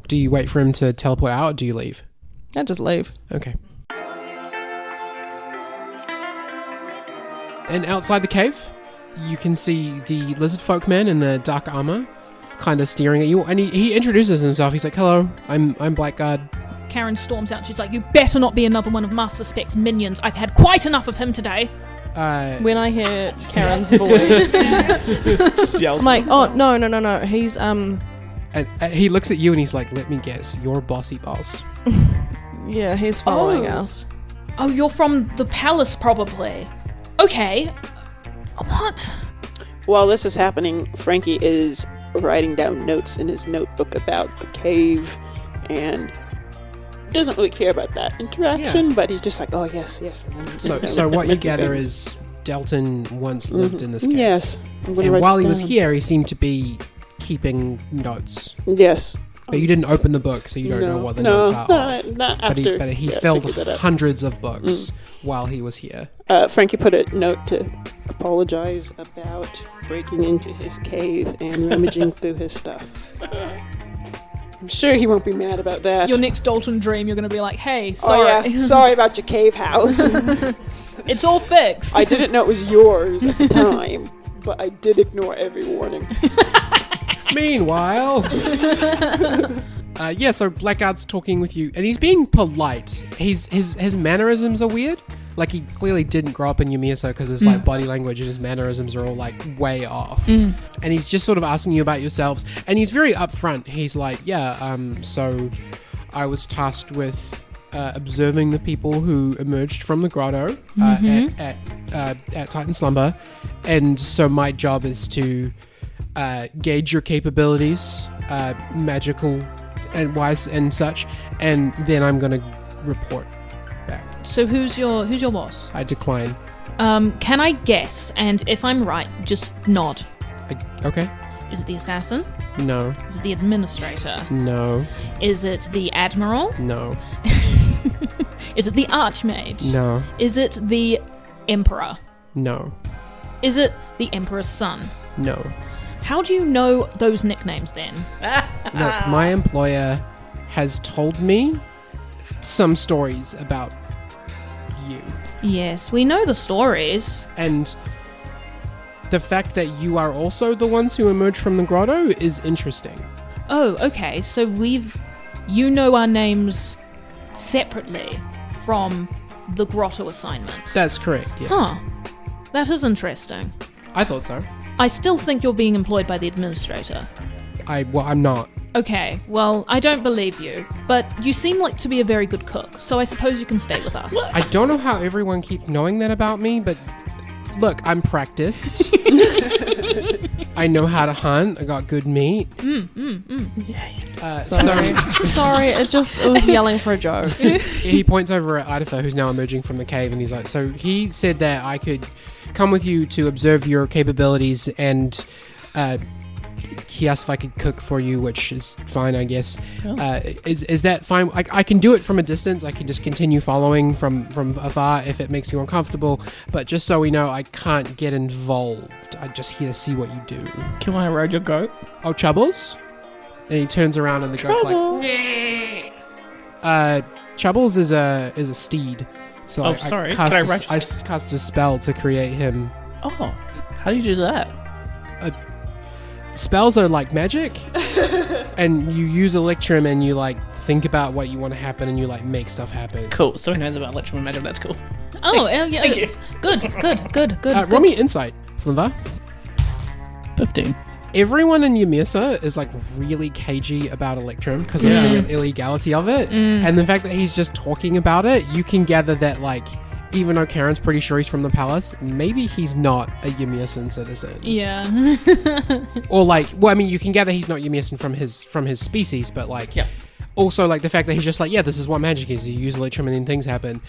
Do you wait for him to teleport out, or do you leave? I just leave. Okay. And outside the cave, you can see the lizard folk man in the dark armor kind of staring at you, and he introduces himself. He's like, hello, I'm Blackguard. Karen storms out. She's like, you better not be another one of Master Speck's minions. I've had quite enough of him today. When I hear Karen's voice, I'm like, oh, no. He's, And he looks at you and he's like, let me guess, you're bossy boss. yeah, he's following us. Oh, you're from the palace, probably. Okay. What? While this is happening, Frankie is writing down notes in his notebook about the cave and doesn't really care about that interaction, but he's just like, oh, yes. So what you gather is Delton once lived in this cave. Yes. And while he was here, he seemed to be keeping notes. Yes. But you didn't open the book, so you don't know what the notes are. Not after. But he filled hundreds of books while he was here. Frankie put a note to apologize about breaking into his cave and rummaging through his stuff. I'm sure he won't be mad about that. Your next Dalton dream, you're going to be like, hey, sorry. Oh, yeah. Sorry about your cave house. It's all fixed. I didn't know it was yours at the time, but I did ignore every warning. Meanwhile, so Blackguard's talking with you, and he's being polite. His mannerisms are weird. Like, he clearly didn't grow up in Yumisa because his like body language and his mannerisms are all like way off. And he's just sort of asking you about yourselves, and he's very upfront. He's like, so I was tasked with observing the people who emerged from the grotto at Titan Slumber, and so my job is to gauge your capabilities, magical and wise and such, and then I'm gonna report back. So who's your boss? I decline. Can I guess? And if I'm right, just nod. Okay. Is it the assassin? No. Is it the administrator? No. Is it the admiral? No. Is it the archmage? No. Is it the emperor? No. Is it the emperor's son? No. How do you know those nicknames then? Look, my employer has told me some stories about you. Yes, we know the stories. And the fact that you are also the ones who emerged from the grotto is interesting. Oh, okay. So you know our names separately from the grotto assignment. That's correct, yes. Huh. That is interesting. I thought so. I still think you're being employed by the administrator. I'm not. Okay, well, I don't believe you, but you seem like to be a very good cook, so I suppose you can stay with us. I don't know how everyone keeps knowing that about me, but look, I'm practiced. I know how to hunt. I got good meat. Sorry, it was yelling for a joke. He points over at Idafer, who's now emerging from the cave, and he's like, so he said that I could come with you to observe your capabilities, and he asked if I could cook for you, which is fine, I guess. Is that fine? I can do it from a distance. I can just continue following from afar if it makes you uncomfortable. But just so we know, I can't get involved. I'm just here to see what you do. Can I ride your goat? Oh, Chubbles? And he turns around and the goat's like, Chubbles is a steed. So sorry. I cast a spell to create him. Oh, how do you do that? Spells are like magic, and you use Electrum and you like think about what you want to happen and you like make stuff happen. Cool. So he knows about Electrum and magic. That's cool. Oh, yeah. Thank you. Good. Roll me insight, Slimber. 15. Everyone in Yumisa is like really cagey about Electrum because of the illegality of it, and the fact that he's just talking about it, you can gather that like, even though Karen's pretty sure he's from the palace, maybe he's not a Yumiasan citizen. Yeah. Or like, well, I mean, you can gather he's not Yumiasan from his species, but like, also like the fact that he's just like, yeah, this is what magic is. You use Electrum and then things happen.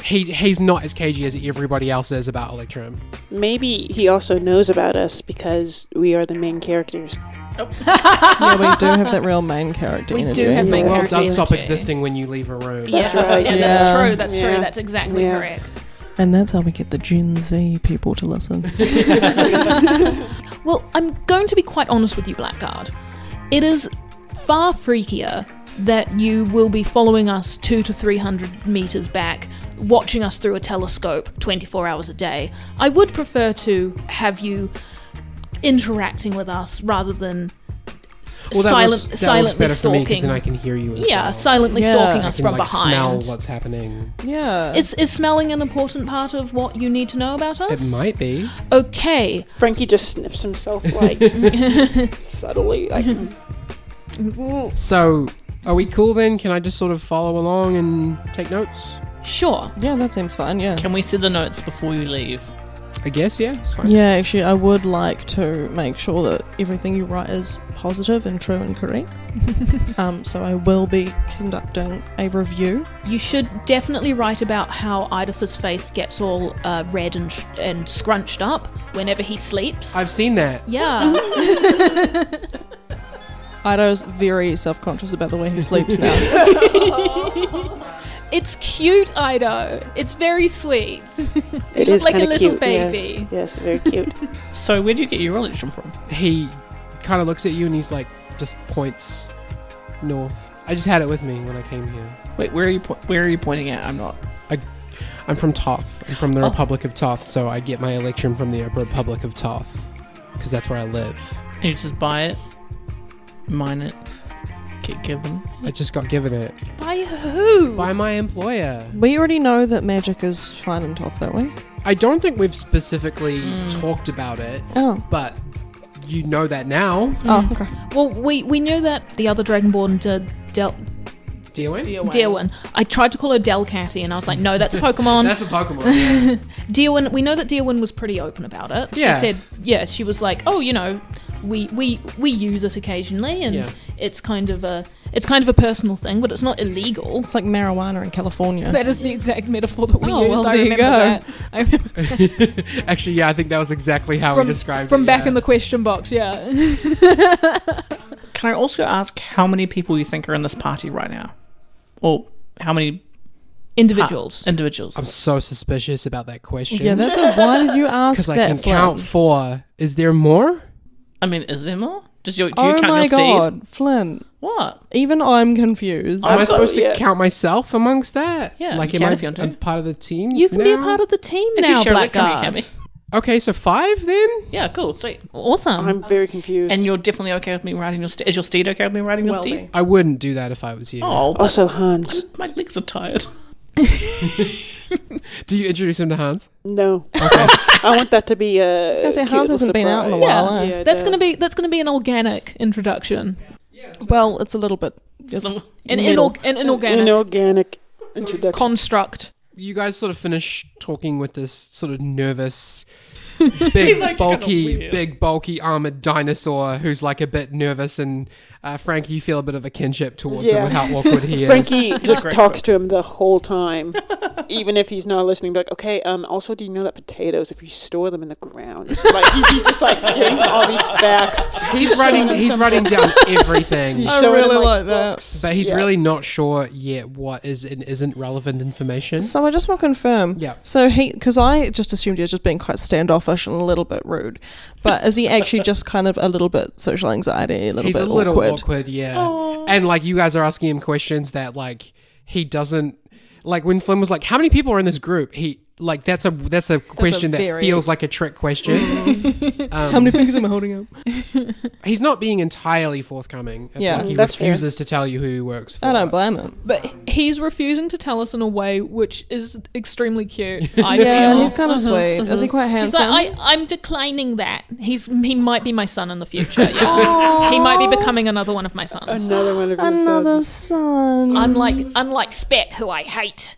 He's not as cagey as everybody else is about Electrum. Maybe he also knows about us because we are the main characters. Yeah, we do have that real main character energy. We do have main The world character does stop energy. existing when you leave a room. That's right. Yeah, Yeah. that's true. That's exactly correct. And that's how we get the Gen Z people to listen. Well, I'm going to be quite honest with you, Blackguard. It is far freakier that you will be following us 200 to 300 meters back watching us through a telescope 24 hours a day. I would prefer to have you interacting with us rather than silently better for me because stalking. then I can hear you as Yeah, well. silently Yeah. stalking I us can, from like, smell behind. what's happening. Yeah. Is smelling an important part of what you need to know about us? It might be. Okay. Frankie just sniffs himself like subtly. Like, So, are we cool then? Can I just sort of follow along and take notes? Sure. Yeah, that seems fine, yeah. Can we see the notes before you leave? I guess, yeah. It's fine. Yeah, actually, I would like to make sure that everything you write is positive and true and correct. So I will be conducting a review. You should definitely write about how Idafa's face gets all red and scrunched up whenever he sleeps. I've seen that. Yeah. Ido's very self-conscious about the way he sleeps now. It's cute, Ido. It's very sweet. it You is look like a kind of little cute. baby. Yes, very cute. So where do you get your religion from? He kind of looks at you and he's like, just points north. I just had it with me when I came here. Wait, where are you pointing at? I'm not. I'm from Toth. I'm from the Oh. Republic of Toth, so I get my electrum from the Republic of Toth because that's where I live. You just buy it, mine it, get given. I just got given it By who? by my employer. We already know that magic is fine in Toth, don't we? I don't think we've specifically talked about it, Oh. but you know that now. Oh, okay. Well, we knew that the other Dragonborn Deowin? Deowin. I tried to call her Delcatty, and I was like, no, that's a Pokemon. That's a Pokemon. Yeah. Deowin, we know that Deowin was pretty open about it. Yeah. She said, she was like, oh, we use it occasionally, and Yeah. it's kind of a personal thing, but it's not illegal. It's like marijuana in California. That is the exact metaphor that we Oh, used. well, I there you remember go. that. I remember Actually, yeah, I think that was exactly how we described from it. back yeah. in the question box. Yeah. Can I also ask how many people you think are in this party right now? Or how many Individuals. individuals? I'm so suspicious about that question. Yeah, that's a. Why did you ask because that? I can Flynn? count 4. Is there more? I mean, is there more? Do you Oh count my your Steve? god, Flynn! What? Even I'm confused. Am I supposed to yeah. count myself amongst that? Yeah, like you am can I if you want to. a part of the team? You can be a now? part of the team If now, you share electron, you Blackguard. can be. Okay, so 5 then? Yeah, cool, sweet. Awesome. I'm very confused. And you're definitely okay with me riding your steed? Is your steed okay with me riding your steed? I wouldn't do that if I was you. Oh, but also, Hans. my legs are tired. Do you introduce him to Hans? No. I want that to be a. I was gonna say, cute Hans little hasn't been out in a surprise. while, eh? Yeah, that's no. gonna be an organic introduction. Well, it's a little bit. Just An An middle. inorganic Inorganic introduction. construct. You guys sort of finish talking with this sort of nervous, big, like, bulky, kinda weird. big, bulky armored dinosaur who's like a bit nervous, and Frankie, you feel a bit of a kinship towards him Yeah. with how awkward he is. Frankie just great talks to him the whole time, even if he's not listening. Be like, okay, also, do you know that potatoes, if you store them in the ground, like he's just like getting all these facts. He's writing down everything. He's I showing really him, like that. books. But he's Yeah. really not sure yet what is and isn't relevant information. So I just want to confirm. Yeah. So because I just assumed he was just being quite standoffish and a little bit rude, but is he actually just kind of a little bit social anxiety, a little He's bit a little awkward? awkward, yeah. And like you guys are asking him questions that like he doesn't like. When Flynn was like, "How many people are in this group?" He like that's a question that very- feels like a trick question. How many fingers am I holding up? He's not being entirely forthcoming. Yeah, like he that's fair. refuses to tell you who he works for. I don't blame him. But he's refusing to tell us in a way which is extremely cute. I Yeah, feel. he's kind of sweet. Is he quite He's handsome? like, I'm declining that. He might be my son in the future. Yeah. He might be becoming another one of my sons. Another one of his Another sons. son. Unlike Speck, who I hate.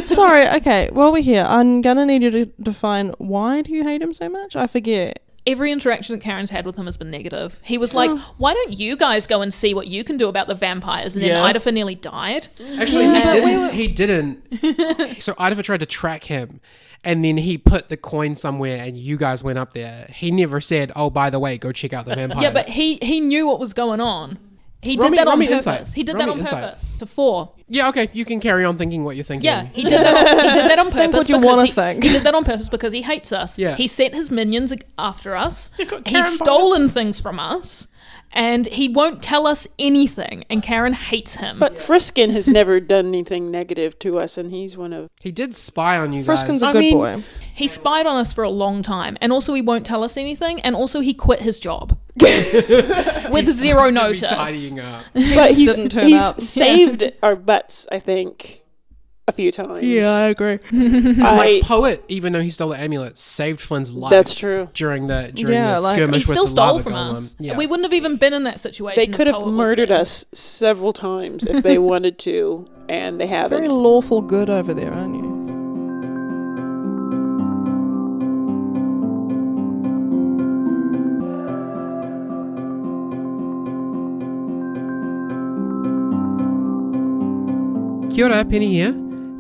Sorry, okay, while we're here, I'm gonna need you to define why do you hate him so much? I forget. Every interaction that Karen's had with him has been negative. He was like, why don't you guys go and see what you can do about the vampires? And then Yeah. Idafa nearly died. Actually, he didn't. So Idafa tried to track him, and then he put the coin somewhere, and you guys went up there. He never said, "Oh, by the way, go check out the vampires." Yeah, but he knew what was going on. He Roll did me- that roll on me purpose. insight. He did Roll that me on insight. purpose to 4. Yeah, okay, you can carry on thinking what you're thinking. Yeah, he did that on purpose. Think what you because wanna he, think. He did that on purpose because he hates us. Yeah. He sent his minions after us. got He's Karen stolen things from us. And he won't tell us anything. And Karen hates him. But Friskin has never done anything negative to us, and he's one of. He did spy on you Friskin's guys. a good mean- boy. he spied on us for a long time. And also he won't tell us anything. And also he quit his job. With zero Supposed to be notice. tidying up. But just didn't turn he's up. saved our butts, I think, a few times. agree. I, Poet, even though he stole the amulet, saved Flynn's life. that's true. During the Yeah, like, skirmish He with still the stole lava from golem. us. Yeah. We wouldn't have even been in that situation. They if could have Poet was murdered there. us several times if they wanted to, and they haven't. Very lawful good over there, aren't you? Kia ora, Penny here.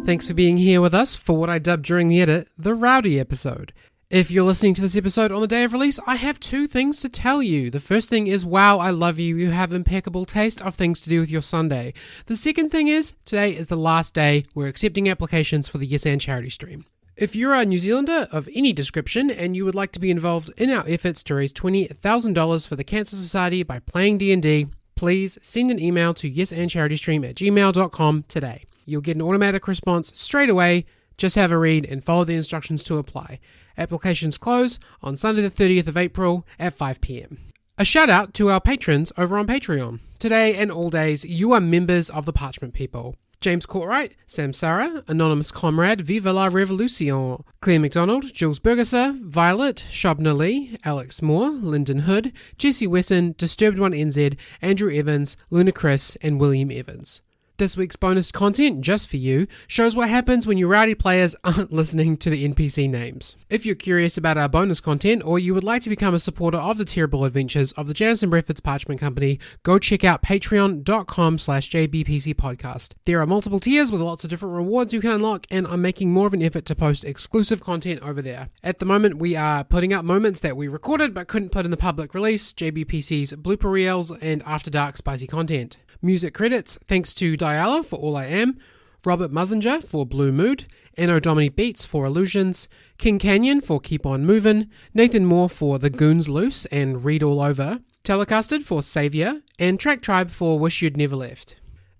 Thanks for being here with us for what I dubbed during the edit, the Rowdy episode. If you're listening to this episode on the day of release, I have 2 things to tell you. The first thing is, wow, I love you. You have impeccable taste of things to do with your Sunday. The second thing is, today is the last day we're accepting applications for the Yes and charity stream. If you're a New Zealander of any description and you would like to be involved in our efforts to raise $20,000 for the Cancer Society by playing D&D, please send an email to yesandcharitystream@gmail.com today. You'll get an automatic response straight away. Just have a read and follow the instructions to apply. Applications close on Sunday the 30th of April at 5 p.m. A shout out to our patrons over on Patreon. Today and all days, you are members of the Parchment People. James Courtwright, Sam Sarah, Anonymous Comrade, Viva la Revolution, Claire McDonald, Jules Bergesser, Violet, Shabna Lee, Alex Moore, Lyndon Hood, Jesse Wesson, Disturbed One NZ, Andrew Evans, Luna Chris, and William Evans. This week's bonus content, just for you, shows what happens when your rowdy players aren't listening to the NPC names. If you're curious about our bonus content, or you would like to become a supporter of the terrible adventures of the Janice and Bradford's Parchment Company, go check out patreon.com/JBPC podcast. There are multiple tiers with lots of different rewards you can unlock, and I'm making more of an effort to post exclusive content over there. At the moment, we are putting up moments that we recorded but couldn't put in the public release, JBPC's blooper reels, and After Dark spicy content. Music credits, thanks to Diala for All I Am, Robert Musinger for Blue Mood, Anno Domini Beats for Illusions, King Canyon for Keep On Movin', Nathan Moore for The Goons Loose and Read All Over, Telecasted for Saviour, and Track Tribe for Wish You'd Never Left.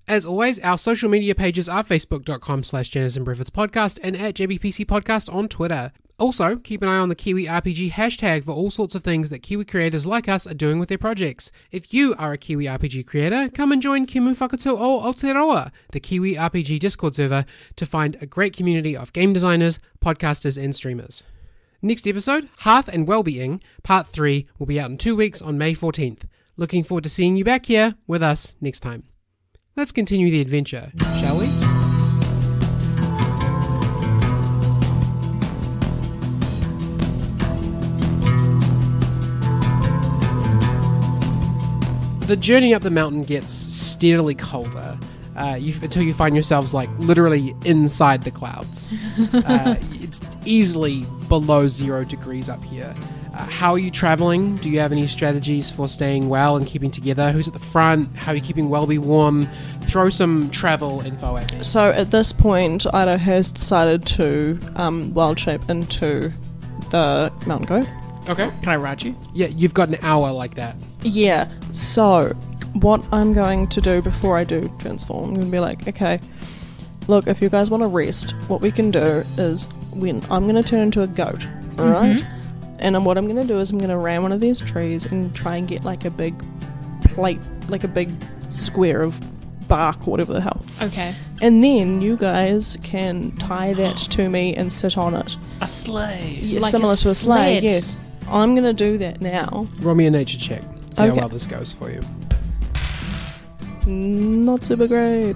As always, our social media pages are facebook.com/Janice and Bradford's Podcast and at JBPC Podcast on Twitter. Also, keep an eye on the Kiwi RPG hashtag for all sorts of things that Kiwi creators like us are doing with their projects. If you are a Kiwi RPG creator, come and join Kimu Whakatu o Aotearoa, the Kiwi RPG Discord server, to find a great community of game designers, podcasters, and streamers. Next episode, Hearth and Welby-ing, Part 3, will be out in 2 weeks on May 14th. Looking forward to seeing you back here with us next time. Let's continue the adventure, shall we? The journey up the mountain gets steadily colder until you find yourselves like literally inside the clouds. It's easily below 0 degrees up here. How are you traveling? Do you have any strategies for staying well and keeping together? Who's at the front? How are you keeping Welby warm? Throw some travel info at me. So at this point, Ido has decided to wild shape into the mountain goat. Okay. Can I ride you? Yeah, you've got an hour like that. Yeah, so what I'm going to do before I do transform, I'm going to be like, okay, look, if you guys want to rest, what we can do is I'm going to turn into a goat, alright? And then what I'm going to do is I'm going to ram one of these trees and try and get like a big plate, like a big square of bark or whatever the hell. Okay. And then you guys can tie that to me and sit on it. A sleigh. Yeah, Like similar a to a sleigh, sled. yes. I'm going to do that now. Roll me a nature check. See how Okay. well this goes for you. Not super great.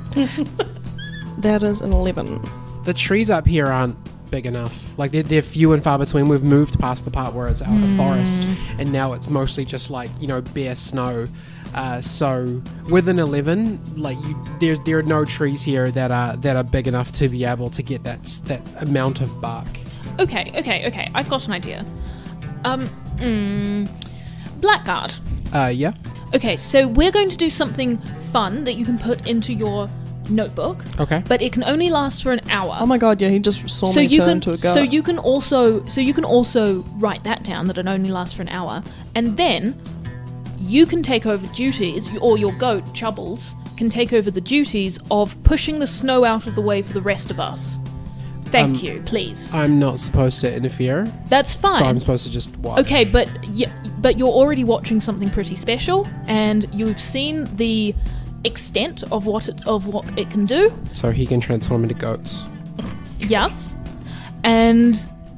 That is an 11. The trees up here aren't big enough. Like they're few and far between. We've moved past the part where it's out of forest, and now it's mostly just like bare snow. So with an 11, like there are no trees here that are big enough to be able to get that amount of bark. Okay. I've got an idea. Blackguard. Yeah. Okay, so we're going to do something fun that you can put into your notebook, Okay. but it can only last for an hour. Oh my god, yeah, he just saw me turn into a goat. So you can also write that down, that it only lasts for an hour, and then you can take over duties, or your goat Chubbles can take over the duties of pushing the snow out of the way for the rest of us. Thank you, please. I'm not supposed to interfere, That's fine. so I'm supposed to just watch. Okay, but you're already watching something pretty special, and you've seen the extent of what it can do. So he can transform into goats. Yeah. And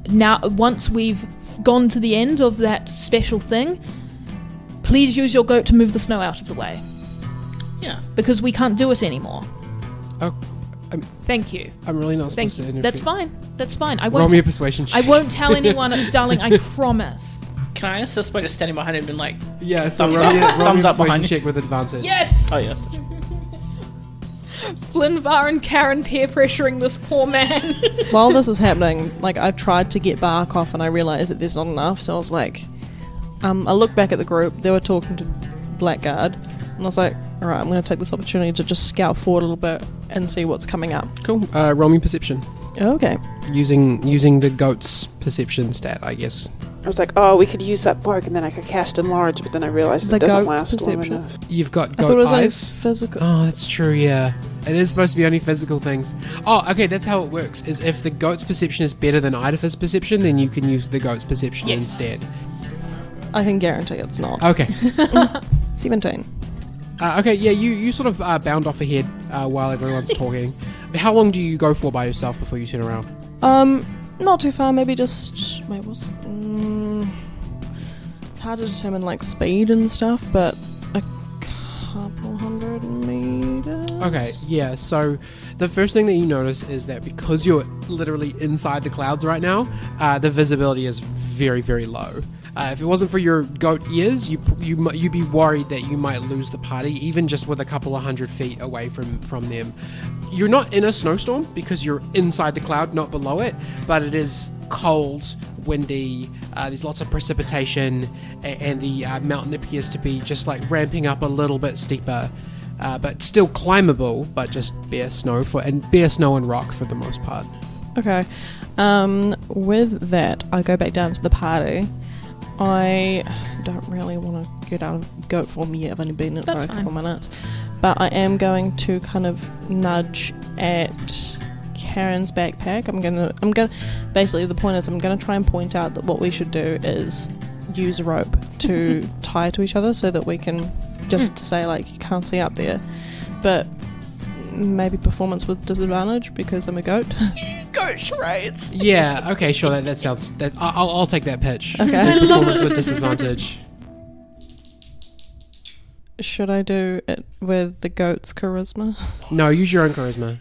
now, once we've gone to the end of that special thing, please use your goat to move the snow out of the way. Yeah. Because we can't do it anymore. Oh, Thank you. I'm really not Thank supposed to you. interfere. That's fine. That's fine. I Roll won't. me a persuasion check. I won't tell anyone, darling. I promise. Can I assist by just standing behind him and like... Yeah, so Thumbs roll up. me a Thumbs up persuasion behind you. check with advantage. Yes. Oh yeah. Flynnvar and Karen peer pressuring this poor man. While this is happening, like, I tried to get Bark off and I realised that there's not enough, so I was like, I looked back at the group, they were talking to Blackguard, and I was like, alright, I'm going to take this opportunity to just scout forward a little bit and see what's coming up. Cool. Roll me perception. Okay. Using the goat's perception stat, I guess. I was like, oh, we could use that bark and then I could cast enlarge, but then I realized The it doesn't goat's last long perception. enough. You've got I thought it goat was only eyes. physical. Oh, that's true, yeah. It is supposed to be only physical things. Oh, okay, that's how it works. Is if the goat's perception is better than Idafer's perception, then you can use the goat's perception Yes. instead. I can guarantee it's not. Okay. 17. Okay, yeah, you sort of bound off ahead while everyone's talking. How long do you go for by yourself before you turn around? Not too far, maybe just... Wait, it's hard to determine, like, speed and stuff, but a couple hundred meters? Okay, yeah, so the first thing that you notice is that because you're literally inside the clouds right now, the visibility is very, very low. If it wasn't for your goat ears, you'd be worried that you might lose the party, even just with a couple of 100 feet away from them. You're not in a snowstorm because you're inside the cloud, not below it, but it is cold, windy, there's lots of precipitation, and the mountain appears to be just like ramping up a little bit steeper, but still climbable, but just bare snow and rock for the most part. Okay. With that, I go back down to the party. I don't really want to get out of goat form yet. I've only been in it for That's a couple fine. minutes. But I am going to kind of nudge at Karen's backpack. I'm gonna basically the point is I'm gonna try and point out that what we should do is use a rope to tie to each other so that we can just say like you can't see up there. But maybe performance with disadvantage because I'm a goat. Goat charades. Yeah, okay, sure, that sounds... I'll take that pitch. Okay. Performance with disadvantage. Should I do it with the goat's charisma? No, use your own charisma.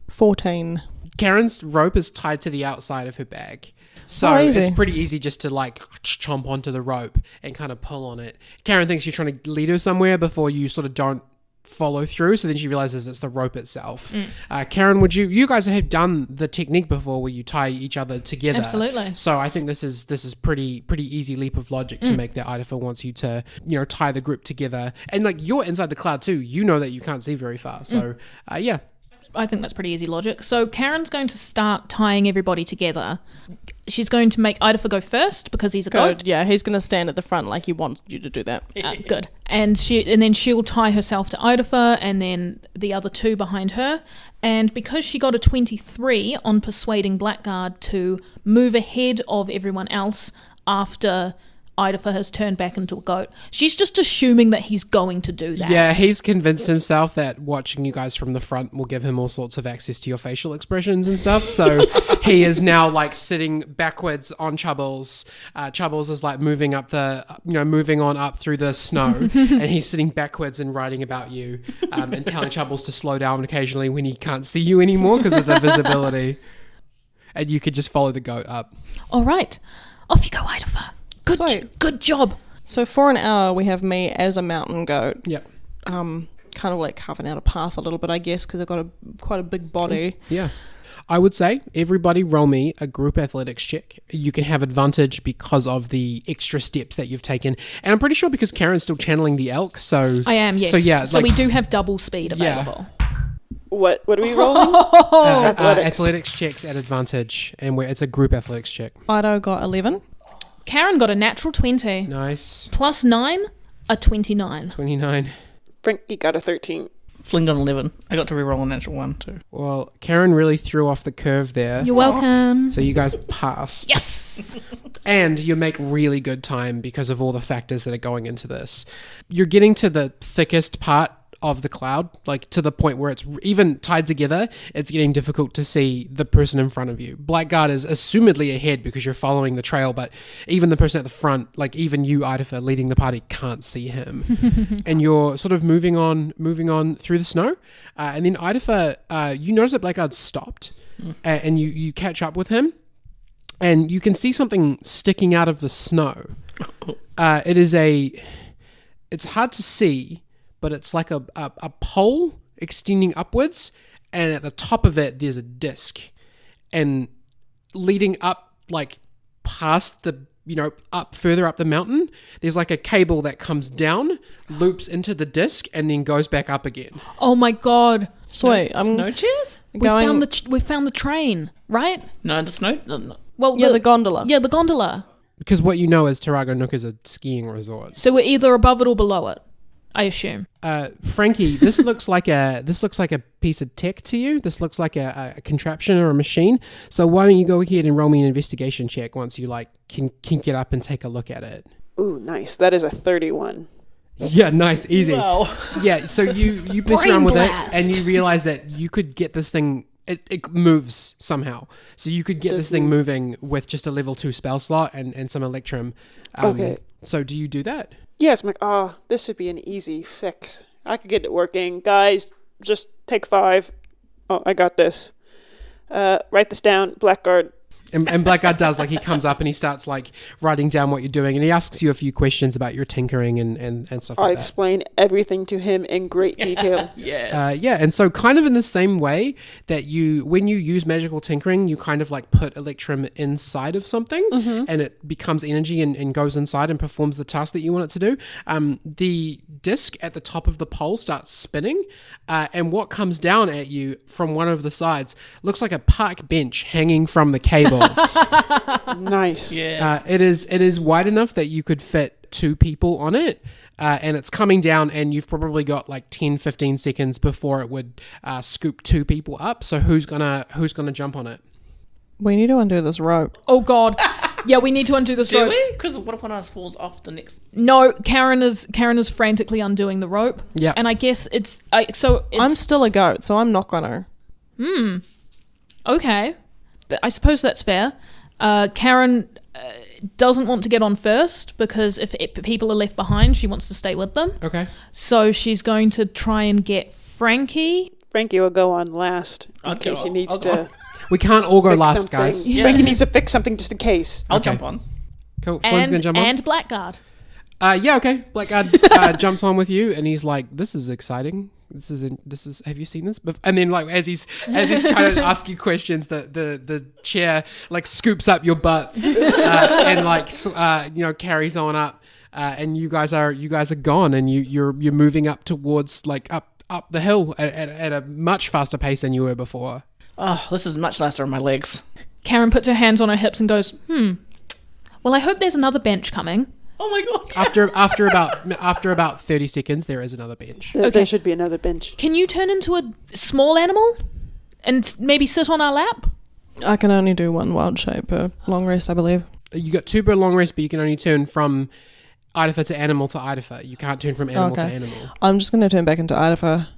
14. Karen's rope is tied to the outside of her bag. So Oh, easy. it's pretty easy just to like chomp onto the rope and kind of pull on it. Karen thinks you're trying to lead her somewhere before you sort of don't follow through, so then she realizes it's the rope itself. Karen, you guys have done the technique before where you tie each other together. Absolutely. So I think this is pretty easy leap of logic to make that Idafer wants you to, tie the group together. And like you're inside the cloud too, you know that you can't see very far. So yeah. I think that's pretty easy logic. So Karen's going to start tying everybody together. She's going to make Idafer go first because he's a goat. Good. Yeah, he's going to stand at the front like he wants you to do that. Good. And then she'll tie herself to Idafer and then the other two behind her. And because she got a 23 on persuading Blackguard to move ahead of everyone else after Idafer has turned back into a goat, she's just assuming that he's going to do that. Yeah, he's convinced himself that watching you guys from the front will give him all sorts of access to your facial expressions and stuff. So he is now like sitting backwards on Chubbles. Chubbles is like moving on up through the snow, and he's sitting backwards and writing about you, and telling Chubbles to slow down occasionally when he can't see you anymore because of the visibility. And you could just follow the goat up. All right. Off you go, Idafer. Good job. So for an hour, we have me as a mountain goat. Yep. Kind of like carving out a path a little bit, I guess, because I've got quite a big body. Yeah. I would say everybody roll me a group athletics check. You can have advantage because of the extra steps that you've taken. And I'm pretty sure because Karen's still channeling the elk, so... I am, yes. So, yeah, so we do have double speed available. What are we rolling? athletics checks at advantage, and it's a group athletics check. Ido got 11. Karen got a natural 20. Nice. Plus 9, a 29. 29. Frankie got a 13. Flinged on 11. I got to reroll a natural 1 too. Well, Karen really threw off the curve there. You're welcome. So you guys passed. Yes! And you make really good time because of all the factors that are going into this. You're getting to the thickest part of the cloud, like to the point where it's even tied together, it's getting difficult to see the person in front of you. Blackguard is assumedly ahead because you're following the trail, but even the person at the front, like even you, Idafer, leading the party, can't see him. And you're sort of moving on through the snow. And then Idafer, you notice that Blackguard stopped and you catch up with him and you can see something sticking out of the snow. It's hard to see, but it's like a pole extending upwards, and at the top of it, there's a disc. And leading up, like, past the, up further up the mountain, there's like a cable that comes down, loops into the disc, and then goes back up again. Oh my god. Sweet. Snow chairs? We found the train, right? No, the snow... No. Well, Yeah, the gondola. Yeah, the gondola. Because what you know is Torrago Nook is a skiing resort. So we're either above it or below it, I assume. Frankie, this looks like a piece of tech to you. This looks like a contraption or a machine. So why don't you go ahead and roll me an investigation check once you can get up and take a look at it. Ooh, nice. That is a 31. Yeah, nice, easy. Wow. Yeah, so you mess around with it and you realize that you could get this thing. It moves somehow. So you could get this thing moving with just a level 2 spell slot and some electrum. Okay. So do you do that? Yes, I'm like, this would be an easy fix. I could get it working. Guys, just take 5. Oh, I got this. Write this down. Blackguard. And Blackguard does, like, he comes up and he starts, like, writing down what you're doing, and he asks you a few questions about your tinkering and stuff like I that. explain everything to him in great detail. Yes. Yeah, and so kind of in the same way that when you use magical tinkering, you kind of, like, put electrum inside of something, and it becomes energy and goes inside and performs the task that you want it to do. The disc at the top of the pole starts spinning, and what comes down at you from one of the sides looks like a park bench hanging from the cable. Nice. Yes. It is wide enough that you could fit 2 people on it, and it's coming down, and you've probably got like 10-15 seconds before it would scoop 2 people up. So who's gonna jump on it? We need to undo this rope. Oh god. Yeah, we need to undo this Do rope. we? Because what if one of us falls off the next... No, Karen is frantically undoing the rope. Yeah. And I guess it's I'm still a goat, so I'm not gonna. Okay. I suppose that's fair. Karen doesn't want to get on first because if people are left behind, she wants to stay with them. Okay. So she's going to try and get Frankie. Frankie will go on last in I'll case go- he needs I'll to We can't all go fix last, something. guys. Yeah. Frankie needs to fix something just in case. I'll Okay. jump on. Cool. Flynn's gonna jump on. And Blackguard. Yeah, okay. Blackguard jumps on with you, and he's like, "This is exciting. This is. Have you seen this?" And then, like, as he's trying to ask you questions, the chair like scoops up your butts and like carries on up, and you guys are gone, and you're moving up towards like up the hill at a much faster pace than you were before. Oh, this is much nicer on my legs. Karen puts her hands on her hips and goes, well, I hope there's another bench coming. Oh my god. After about 30 seconds, there is another bench. There should be another bench. Can you turn into a small animal and maybe sit on our lap? I can only do 1 wild shape per long rest, I believe. You got 2 per long rest, but you can only turn from Idafer to animal to Idafer. You can't turn from animal to Okay. animal. I'm just going to turn back into Idafer.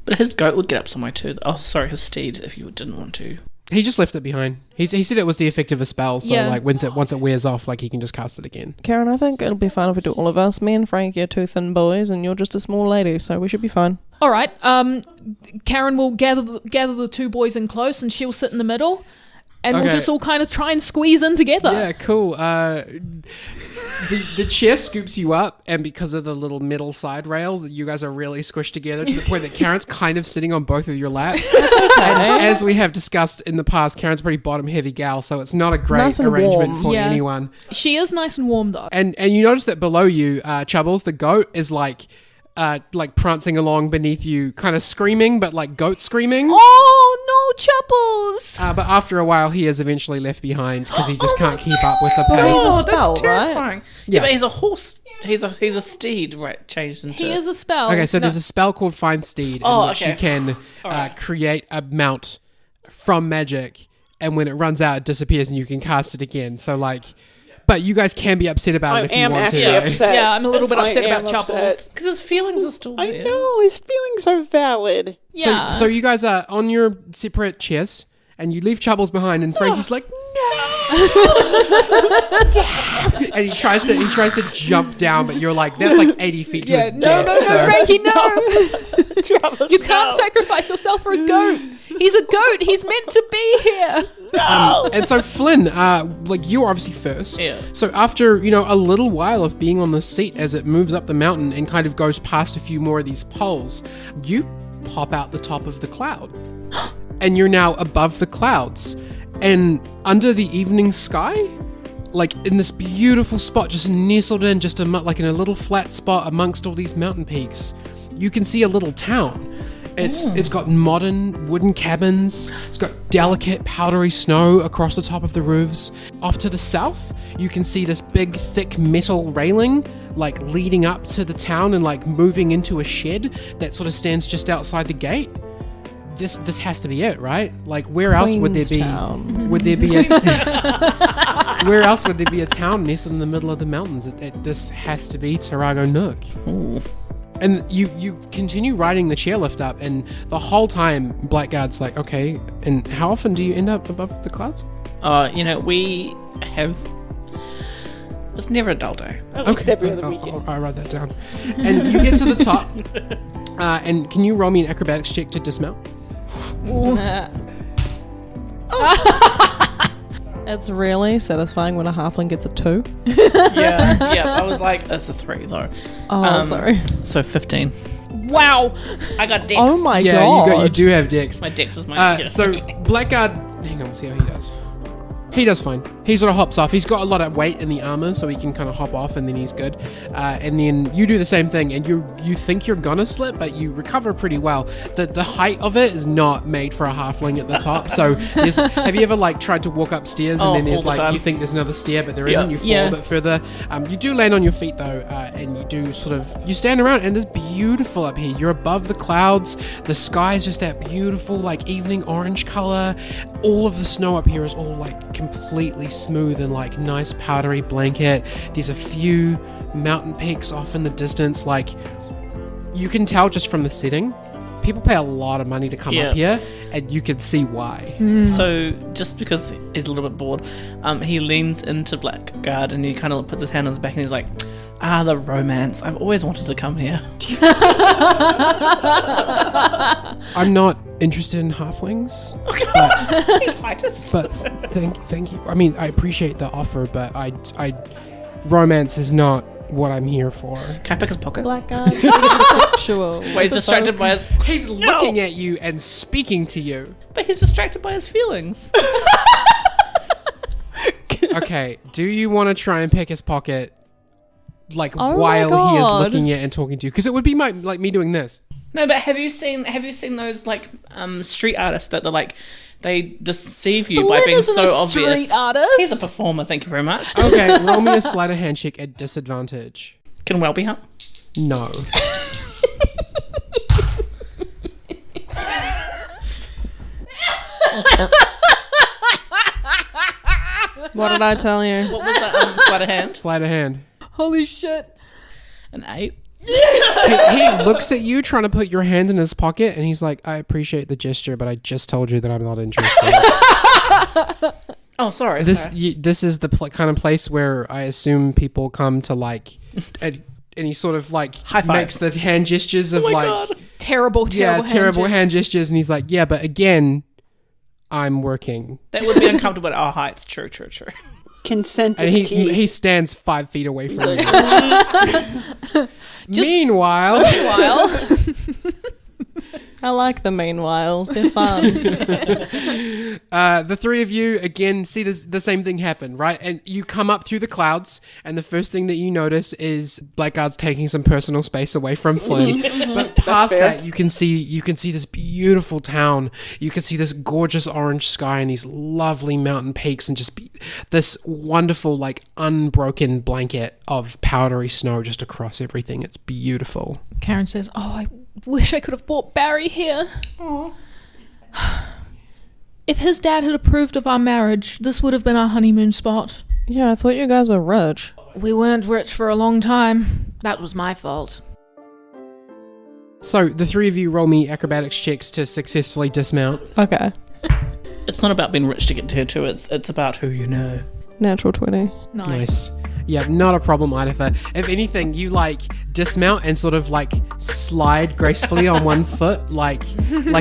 But his goat would get up somewhere too. Oh, sorry, his steed, if you didn't want to. He just left it behind. He said it was the effect of a spell, so Yeah. like once it wears off, like he can just cast it again. Karen, I think it'll be fine if we do all of us. Me and Frankie are 2 thin boys, and you're just a small lady, so we should be fine. All right. Karen will gather the 2 boys in close, and she'll sit in the middle. and we'll Okay. just all kind of try and squeeze in together. Yeah, cool. The chair scoops you up, and because of the little middle side rails, you guys are really squished together to the point that Karen's kind of sitting on both of your laps. And as we have discussed in the past, Karen's a pretty bottom-heavy gal, so it's not a great Nice and arrangement warm. for Yeah. anyone. She is nice and warm though. And you notice that below you, Chubbles, the goat, is like prancing along beneath you, kind of screaming, but like goat screaming. Oh no, Chupples! But after a while, he is eventually left behind because he just can't keep up with the Well, he's pace. a Oh, spell, that's right? terrifying. Yeah. Yeah, but he's a horse. He's a steed, right? Changed into. He is a spell. Okay, so No. there's a spell called Find Steed, in Oh, which okay. you can create a mount from magic, and when it runs out, it disappears, and you can cast it again. So like, but you guys can be upset about I it if you am want actually to. right? upset. Yeah, I'm a little bit I upset am about Chupples. upset. Because his feelings are still I there. know his feelings are valid. Yeah. So you guys are on your separate chairs, and you leave Chubbles behind, and Frankie's like, no. And he tries to jump down, but you're like, that's like 80 feet to his death. so- Frankie, no! You can't sacrifice yourself for a goat. He's a goat. He's meant to be here. And so Flynn, like you're obviously first. Yeah. So after a little while of being on the seat as it moves up the mountain and kind of goes past a few more of these poles, you pop out the top of the cloud, and you're now above the clouds, and under the evening sky, like in this beautiful spot, just nestled in, just like in a little flat spot amongst all these mountain peaks, you can see a little town. It's got modern wooden cabins. It's got delicate powdery snow across the top of the roofs. Off to the south, you can see this big thick metal railing like leading up to the town and like moving into a shed that sort of stands just outside the gate. This has to be it, right? Like where else would there be Queenstown. would there be a where else would there be a town nestled in the middle of the mountains? This has to be Torrago Nook. Ooh. And you continue riding the chairlift up, and the whole time Blackguard's like, okay, and how often do you end up above the clouds? We have. It's never a dull day. At least every other weekend. I'll write that down. And you get to the top, and can you roll me an acrobatics check to dismount? It's really satisfying when a halfling gets a 2. Yeah. I was like, that's a 3, sorry. Oh, sorry. So 15. Wow. I got dex. Oh my Yeah, god. you do have dex. My dex is my. So Blackguard, hang on, we'll see how he does. He does fine. He sort of hops off. He's got a lot of weight in the armor, so he can kind of hop off, and then he's good. And then you do the same thing, and you think you're gonna slip, but you recover pretty well. The height of it is not made for a halfling at the top. So have you ever like tried to walk upstairs, and then there's all the time. you think there's another stair, but there isn't. You fall Yeah. a bit further. You do land on your feet though, and you do you stand around, and it's beautiful up here. You're above the clouds. The sky is just that beautiful like evening orange color. All of the snow up here is all like completely smooth and like nice powdery blanket. There's a few mountain peaks off in the distance. Like you can tell just from the setting, people pay a lot of money to come up here, and you can see why. So just because he's a little bit bored, he leans into Blackguard and he kind of puts his hand on his back and he's like, the romance. I've always wanted to come here. I'm not interested in halflings, He's heightest. but thank you. I mean, I appreciate the offer, but I romance is not what I'm here for. Can I pick his pocket? Blackguard. Sexual. Wait, he's distracted by his... He's looking at you and speaking to you. But he's distracted by his feelings. Okay, do you want to try and pick his pocket, like Oh my while he is God. looking at and talking to you? Because it would be like me doing this. No, but have you seen those like street artists that they're like they deceive you by Flynn being isn't so a obvious? street artist. He's a performer. Thank you very much. Okay, roll me a sleight of hand check at disadvantage. Can Welby help? No. What did I tell you? What was that? Sleight of hand. Sleight of hand. Holy shit. An 8. He looks at you trying to put your hand in his pocket, and he's like, I appreciate the gesture, but I just told you that I'm not interested. Oh, sorry. This is the kind of place where I assume people come to like, and he sort of like High five. makes the hand gestures of my like, God. Terrible terrible hand gestures, and he's like, yeah, but again, I'm working. That would be uncomfortable at our heights. True. Consent And is key. he stands 5 feet away from you. Meanwhile, I like the meanwhiles. They're fun. the three of you again see the same thing happen, right? And you come up through the clouds, and the first thing that you notice is Blackguard's taking some personal space away from Flynn. But past fair. that, you can see this beautiful town. You can see this gorgeous orange sky and these lovely mountain peaks, and just this wonderful, like, unbroken blanket of powdery snow just across everything. It's beautiful. Karen says, "Oh, I wish I could have brought Barry here. If his dad had approved of our marriage, this would have been our honeymoon spot. Yeah, I thought you guys were rich. We weren't rich for a long time. That was my fault." So the three of you roll me acrobatics checks to successfully dismount. Okay. It's not about being rich to get here too. It's about who you know. Natural 20. Nice. Yeah, not a problem, Idafer. If anything, you like dismount and sort of like slide gracefully on one foot, like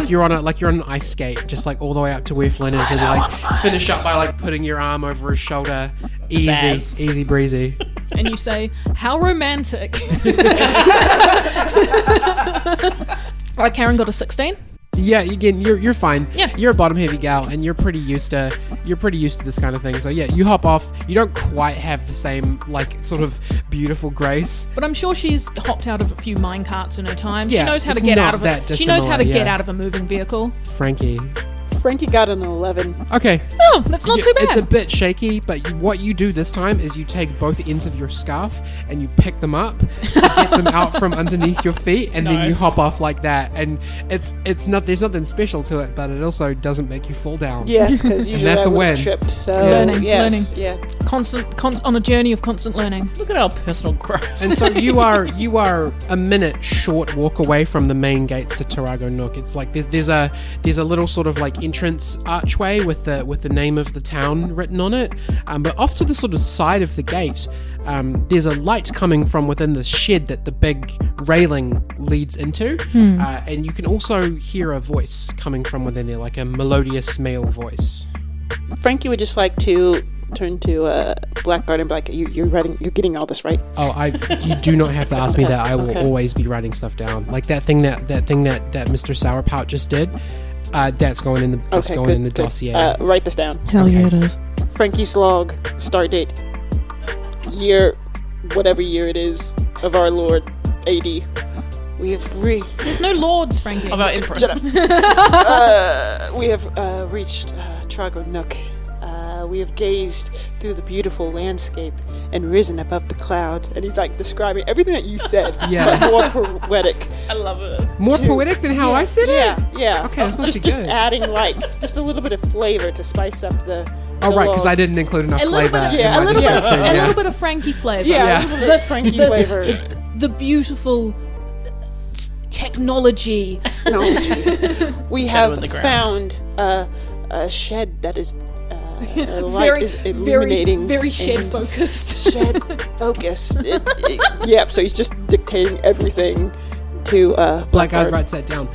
you're on an ice skate, just like all the way up to where Flynn is, and you like finish up by like putting your arm over his shoulder, easy breezy. And you say, "How romantic." Right, Karen got a 16. Yeah, again, you're fine. Yeah. You're a bottom heavy gal, and you're pretty used to this kind of thing. So yeah, you hop off. You don't quite have the same like sort of beautiful grace. But I'm sure she's hopped out of a few mine carts in her time. Yeah, she knows how to it's get not out of that it. She knows how to dissimilar, get yeah. out of a moving vehicle. Frankie. Frankie got an 11. Okay. Oh, that's not too bad. It's a bit shaky, but what you do this time is you take both ends of your scarf and you pick them up to get them out from underneath your feet, and then you Nice. hop off like that. And it's not, there's nothing special to it, but it also doesn't make you fall down. Yes, because usually that's I a would win. have tripped. So Learning. Yeah. On a journey of constant learning. Look at our personal growth. And so you are a minute short walk away from the main gates to Torrago Nook. It's like there's a little sort of like entrance archway with the name of the town written on it. But off to the sort of side of the gate, there's a light coming from within the shed that the big railing leads into, and you can also hear a voice coming from within there, like a melodious male voice. Frankie would just like to turn to Blackguard and be like, you're getting all this right? Oh, you do not have to ask me that. I will Okay. always be writing stuff down. Like that thing that Mr. Sourpout just did. That's going in the Good. dossier. Write this down. Hell yeah, it is. Frankie's log, start date, year, whatever year it is, of our Lord, AD. We have There's no lords, Frankie. Of our emperor. Shut up. We have reached Torrago Nook. We have gazed through the beautiful landscape and risen above the clouds. And he's like describing everything that you said, Yeah. but more poetic. I love it. More poetic than how I said it? Yeah. Okay, this must be just good. adding like just a little bit of flavor to spice up the. Oh, the right, because I logs. didn't include enough a little flavor. bit, in my a little description, yeah. bit of Frankie flavor. Yeah, a little bit of Frankie flavor. The beautiful technology. We Shadow have in the ground. found a shed that is light is illuminating. very shed and focused. Shed focused. Yep. So he's just dictating everything to Blackguard Blackguard. writes that down.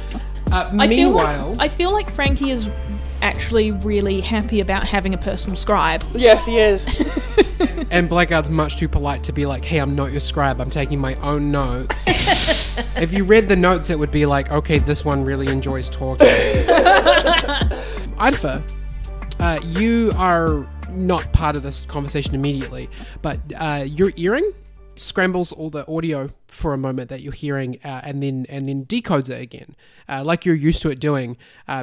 I feel like Frankie is actually really happy about having a personal scribe. Yes, he is. And Blackguard's much too polite to be like, hey, I'm not your scribe, I'm taking my own notes. If you read the notes, it would be like, okay, this one really enjoys talking. Idfa, you are not part of this conversation immediately, but your earring scrambles all the audio for a moment that you're hearing, and then decodes it again, like you're used to it doing,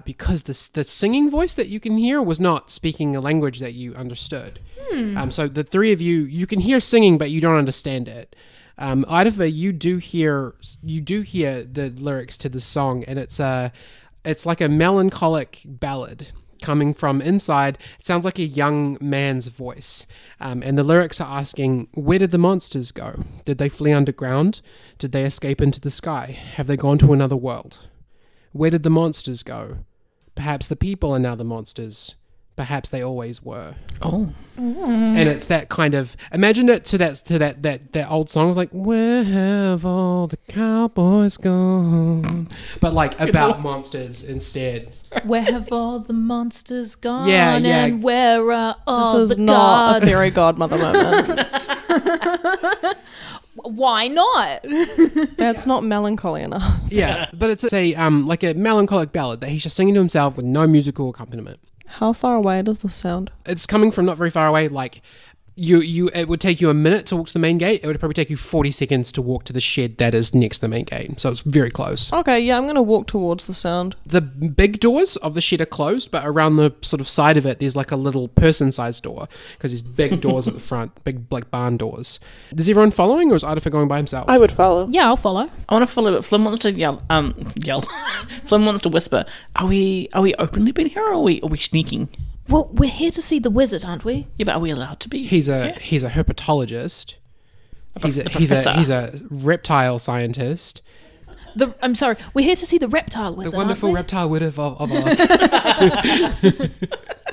because the singing voice that you can hear was not speaking a language that you understood. So the three of you can hear singing, but you don't understand it. Idafer, you do hear the lyrics to the song, and it's like a melancholic ballad coming from inside. It sounds like a young man's voice. And the lyrics are asking, where did the monsters go? Did they flee underground? Did they escape into the sky? Have they gone to another world? Where did the monsters go? Perhaps the people are now the monsters. perhaps they always were. Oh. And it's that kind of, imagine it to that old song of like, where have all the cowboys gone? But like about monsters instead. Where have all the monsters gone? Yeah. And where are all This is the not gods? a fairy godmother moment. Why not? That's not melancholy enough. Yeah, but it's a like a melancholic ballad that he's just singing to himself with no musical accompaniment. How far away does this sound? It's coming from not very far away. Like it would take you a minute to walk to the main gate. It would probably take you 40 seconds to walk to the shed that is next to the main gate. So it's very close. Okay, yeah, I'm going to walk towards the sound. The big doors of the shed are closed, but around the sort of side of it, there's like a little person-sized door because there's big doors at the front, big like barn doors. Is everyone following, or is Idafer going by himself? I would follow. Yeah, I'll follow. I want to follow, but Flynn wants to yell. Flynn wants to whisper. Are we openly being here, or are we sneaking? Well, we're here to see the wizard, aren't we? Yeah, but are we allowed to be? He's a herpetologist. He's professor. a reptile scientist. I'm sorry, we're here to see the reptile wizard. The wonderful aren't we? reptile wizard of Oz.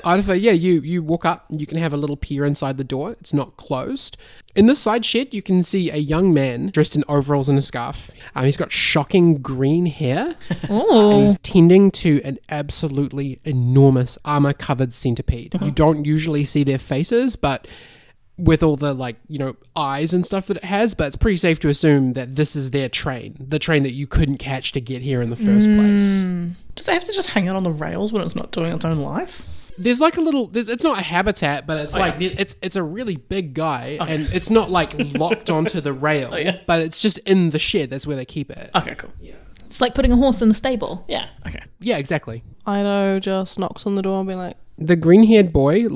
Idafer, yeah, you walk up, you can have a little peer inside the door. It's not closed. In the side shed, you can see a young man dressed in overalls and a scarf. He's got shocking green hair. And he's tending to an absolutely enormous armor-covered centipede. You don't usually see their faces, but with all the eyes and stuff that it has, but it's pretty safe to assume that this is their train, the train that you couldn't catch to get here in the first place. Does it have to just hang out on the rails when it's not doing its own life? There's like a little, it's not a habitat, but it's it's a really big guy, and it's not like locked onto the rail, but it's just in the shed. That's where they keep it. Okay, cool. It's like putting a horse in the stable. Yeah, okay. Yeah, exactly. Ido just knocks on the door and be like, The green-haired boy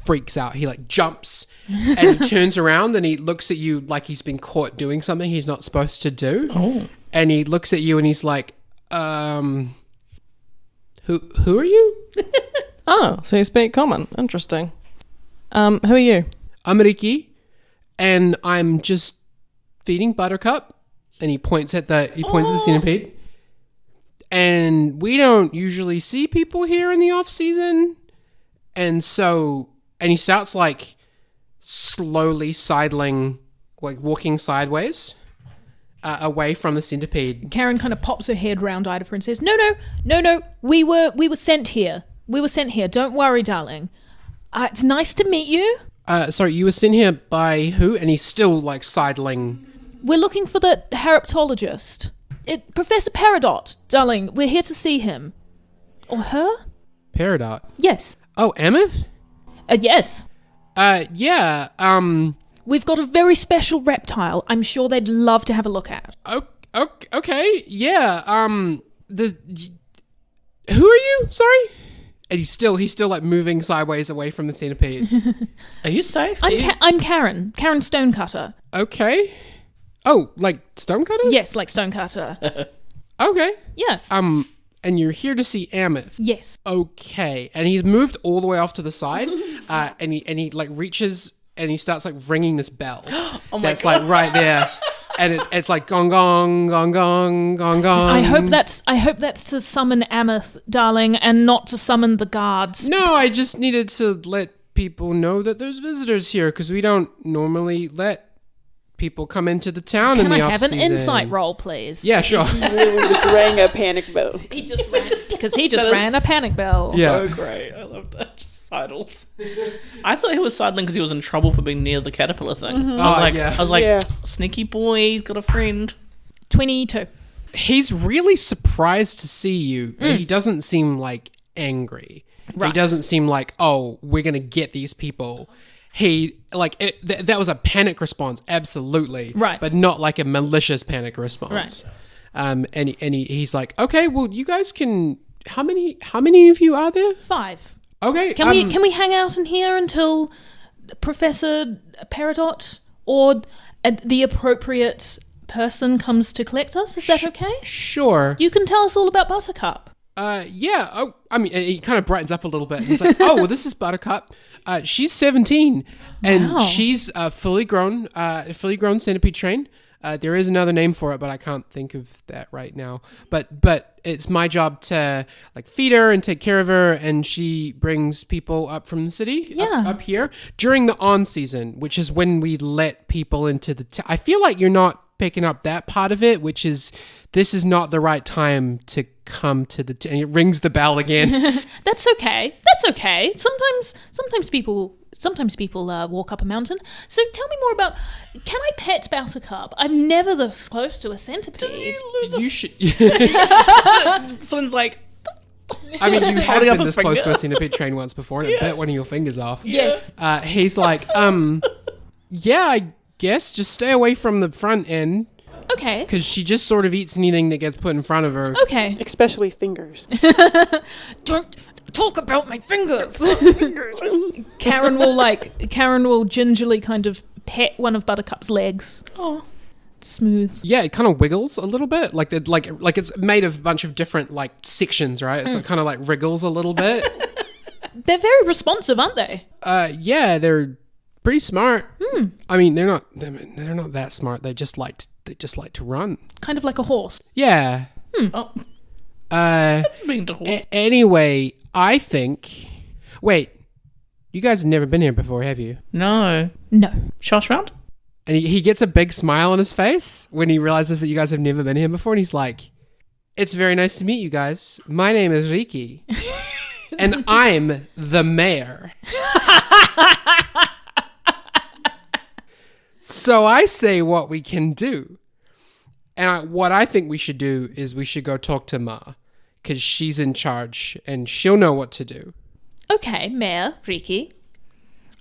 freaks out. He jumps and he turns around and he looks at you like he's been caught doing something he's not supposed to do. Oh. And he looks at you and he's like, who are you? oh, so you speak common. Interesting. Who are you? I'm Riki, and I'm just feeding Buttercup. And he points at the centipede. And we don't usually see people here in the off season. And he starts slowly sidling, walking sideways away from the centipede. Karen kind of pops her head round Idafer and says, No, we were sent here. Don't worry, darling. It's nice to meet you. Sorry, you were sent here by who? And he's still sidling. We're looking for the herpetologist. Professor Peridot, darling. We're here to see him. Or her? Peridot. Yes. Oh, Ameth? Yes. Yeah, We've got a very special reptile I'm sure they'd love to have a look at. okay, yeah, who are you? Sorry? And he's still moving sideways away from the centipede. Are you safe? I'm Karen. Karen Stonecutter. Okay. Oh, like Stonecutter? Yes, like Stonecutter. Okay. Yes. And you're here to see Ameth. Yes. Okay. And he's moved all the way off to the side, and he reaches and he starts ringing this bell. Oh my that's God. right there. And it's gong gong gong gong gong gong. I hope that's to summon Ameth, darling, and not to summon the guards. No, I just needed to let people know that there's visitors here because we don't normally let people come into the town in Can the I off have an season. insight roll, please? Yeah, sure. Just rang a panic bell. He just ran a panic bell. Yeah. So great. I love that. Sidles. I thought he was sidling because he was in trouble for being near the caterpillar thing. I was like, Yeah. sneaky boy, he's got a friend. 22. He's really surprised to see you. And he doesn't seem angry. Right. He doesn't seem like, oh, we're gonna get these people. He that was a panic response, absolutely, Right. but not a malicious panic response. Right. And he's like, okay, well, you guys can. How many of you are there? 5. Okay, Can we hang out in here until Professor Peridot or the appropriate person comes to collect us? Is that okay? Sure. You can tell us all about Buttercup. Yeah. Oh, I mean, he kind of brightens up a little bit. He's like, oh, well, this is Buttercup. She's 17, and Wow. she's a fully grown centipede train. There is another name for it, but I can't think of that right now. But it's my job to like feed her and take care of her, and she brings people up from the city up here during the on season, which is when we let people into the. I feel like you're not picking up that part of it, which is this is not the right time to come to the. And it rings the bell again. That's okay. Sometimes people walk up a mountain. So tell me more about. Can I pet Buttercup? I'm never this close to a centipede. You should. Flynn's like, I mean, you have Holding up been a this close finger. to a centipede train once before, and it bit one of your fingers off. Yes. He's like, yeah, I guess just stay away from the front end Okay. because she just sort of eats anything that gets put in front of her. Okay. Especially fingers. Don't talk about my fingers. Karen will gingerly kind of pet one of Buttercup's legs. oh, Smooth. Yeah, it kind of wiggles a little bit, like it's made of a bunch of different like sections, right? So it kind of like wriggles a little bit. They're very responsive, aren't they? Yeah, they're pretty smart. I mean, they're not that smart. They just like to run. Kind of like a horse. Yeah. oh, Uh. it's being the horse. Anyway, I think. Wait, you guys have never been here before, have you? No, No. show us around. And he gets a big smile on his face when he realizes that you guys have never been here before, and he's like, "It's very nice to meet you guys. My name is Riki, and I'm the mayor." So I say what we can do. And what I think we should do is we should go talk to Ma, because she's in charge, and she'll know what to do. Okay, Mayor Riki.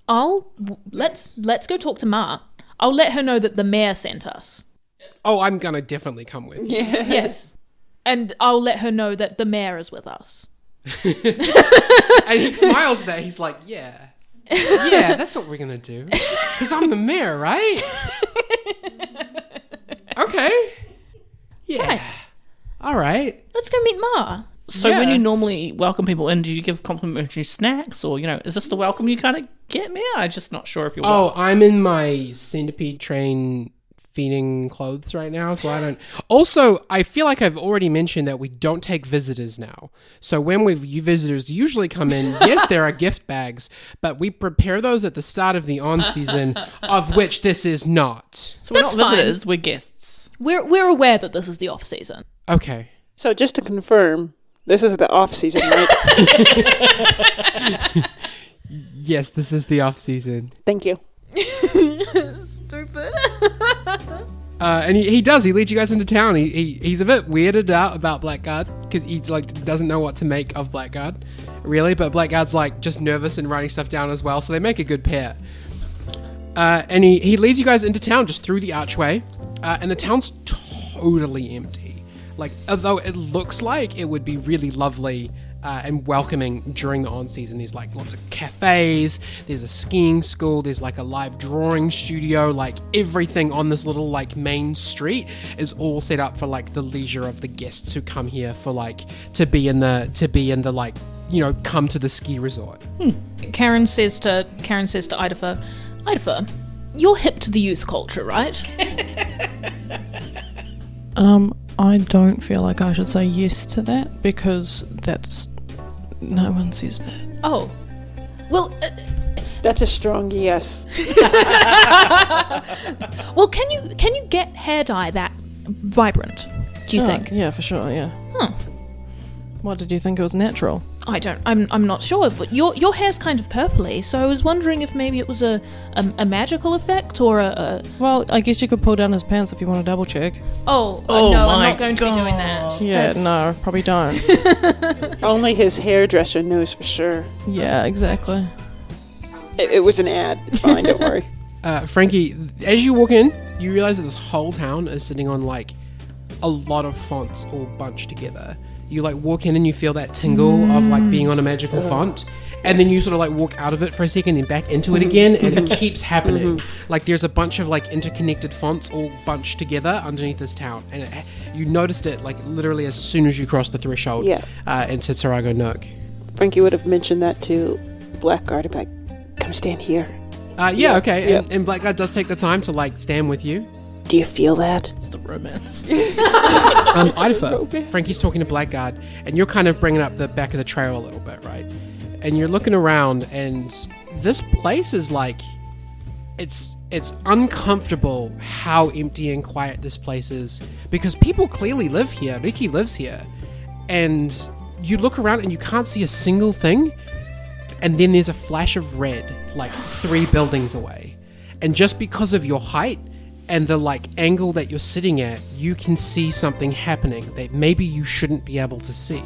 Let's go talk to Ma. I'll let her know that the mayor sent us. Oh, I'm going to definitely come with you. Yes. And I'll let her know that the mayor is with us. And he smiles there. He's like, yeah, that's what we're going to do. Because I'm the mayor, right? Okay. Yeah. Right. All right. Let's go meet Ma. So Yeah. when you normally welcome people in, do you give complimentary snacks, or is this the welcome you kind of get me? I'm just not sure if you're. Oh, I'm in my centipede train feeding clothes right now, so I don't. Also, I feel like I've already mentioned that we don't take visitors now. So when you visitors usually come in, yes, there are gift bags, but we prepare those at the start of the on season, of which this is not. So we're That's not fine. visitors, we're guests. We're aware that this is the off season. Okay. So just to confirm, this is the off season, right? Yes, this is the off season. Thank you. Stupid. And he does. He leads you guys into town. He's a bit weirded out about Blackguard because he doesn't know what to make of Blackguard, really. But Blackguard's just nervous and writing stuff down as well, so they make a good pair. And he leads you guys into town just through the archway, and the town's totally empty. Although it looks like it would be really lovely and welcoming during the on season. There's lots of cafes, there's a skiing school, there's a live drawing studio, everything on this little main street is all set up for the leisure of the guests who come here for to be in the come to the ski resort. Karen says to Idafer, you're hip to the youth culture, right? I don't feel like I should say yes to that because no one says that. Oh. Well, That's a strong yes. well, can you get hair dye that vibrant? Do you think? Yeah, for sure, yeah. Huh. What, did you think it was natural? I'm not sure, but your hair's kind of purpley, so I was wondering if maybe it was a magical effect or a Well, I guess you could pull down his pants if you want to double check. no, my I'm not going to be doing that. Yeah, no, probably don't. Only his hairdresser knows for sure. Yeah, exactly. It was an ad. It's fine, don't worry. Frankie, as you walk in, you realize that this whole town is sitting on a lot of fonts all bunched together. You walk in and you feel that tingle of being on a magical font, and then you sort of like walk out of it for a second, then back into it again, and it keeps happening. Like there's a bunch of like interconnected fonts all bunched together underneath this town, and you noticed it like literally as soon as you crossed the threshold into Torrago Nook. Frankie would have mentioned that to Blackguard about, come stand here. Okay. And Blackguard does take the time to like stand with you. Do you feel that? It's the romance. Idafer, Frankie's talking to Blackguard, and you're kind of bringing up the back of the trail a little bit, right? And you're looking around, and this place is like, it's uncomfortable how empty and quiet this place is, because people clearly live here. Ricky lives here, and you look around and you can't see a single thing, and then there's a flash of red, like 3 buildings away, and just because of your height and the like angle that you're sitting at, you can see something happening that maybe you shouldn't be able to see.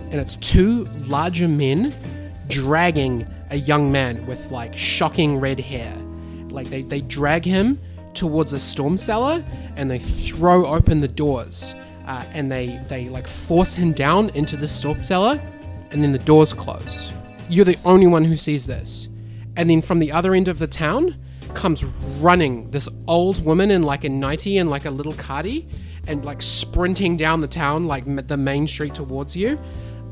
And it's 2 larger men dragging a young man with like shocking red hair. Like they drag him towards a storm cellar, and they throw open the doors, and they like force him down into the storm cellar, and then the doors close. You're the only one who sees this. And then from the other end of the town comes running this old woman in like a nightie and like a little cardi, and like sprinting down the town, like the main street towards you.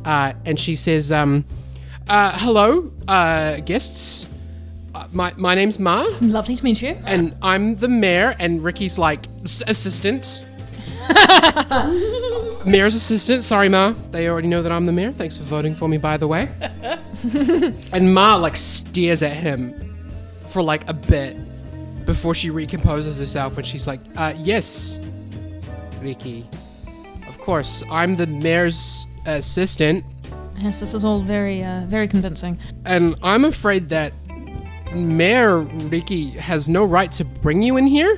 And she says, hello, guests. My name's Ma. Lovely to meet you. And I'm the mayor, and Ricky's like assistant. Mayor's assistant. Sorry, Ma. They already know that I'm the mayor. Thanks for voting for me, by the way. And Ma like stares at him for like a bit before she recomposes herself, and she's like, yes, Ricky, of course, I'm the mayor's assistant. Yes, this is all very, very convincing. And I'm afraid that Mayor Ricky has no right to bring you in here,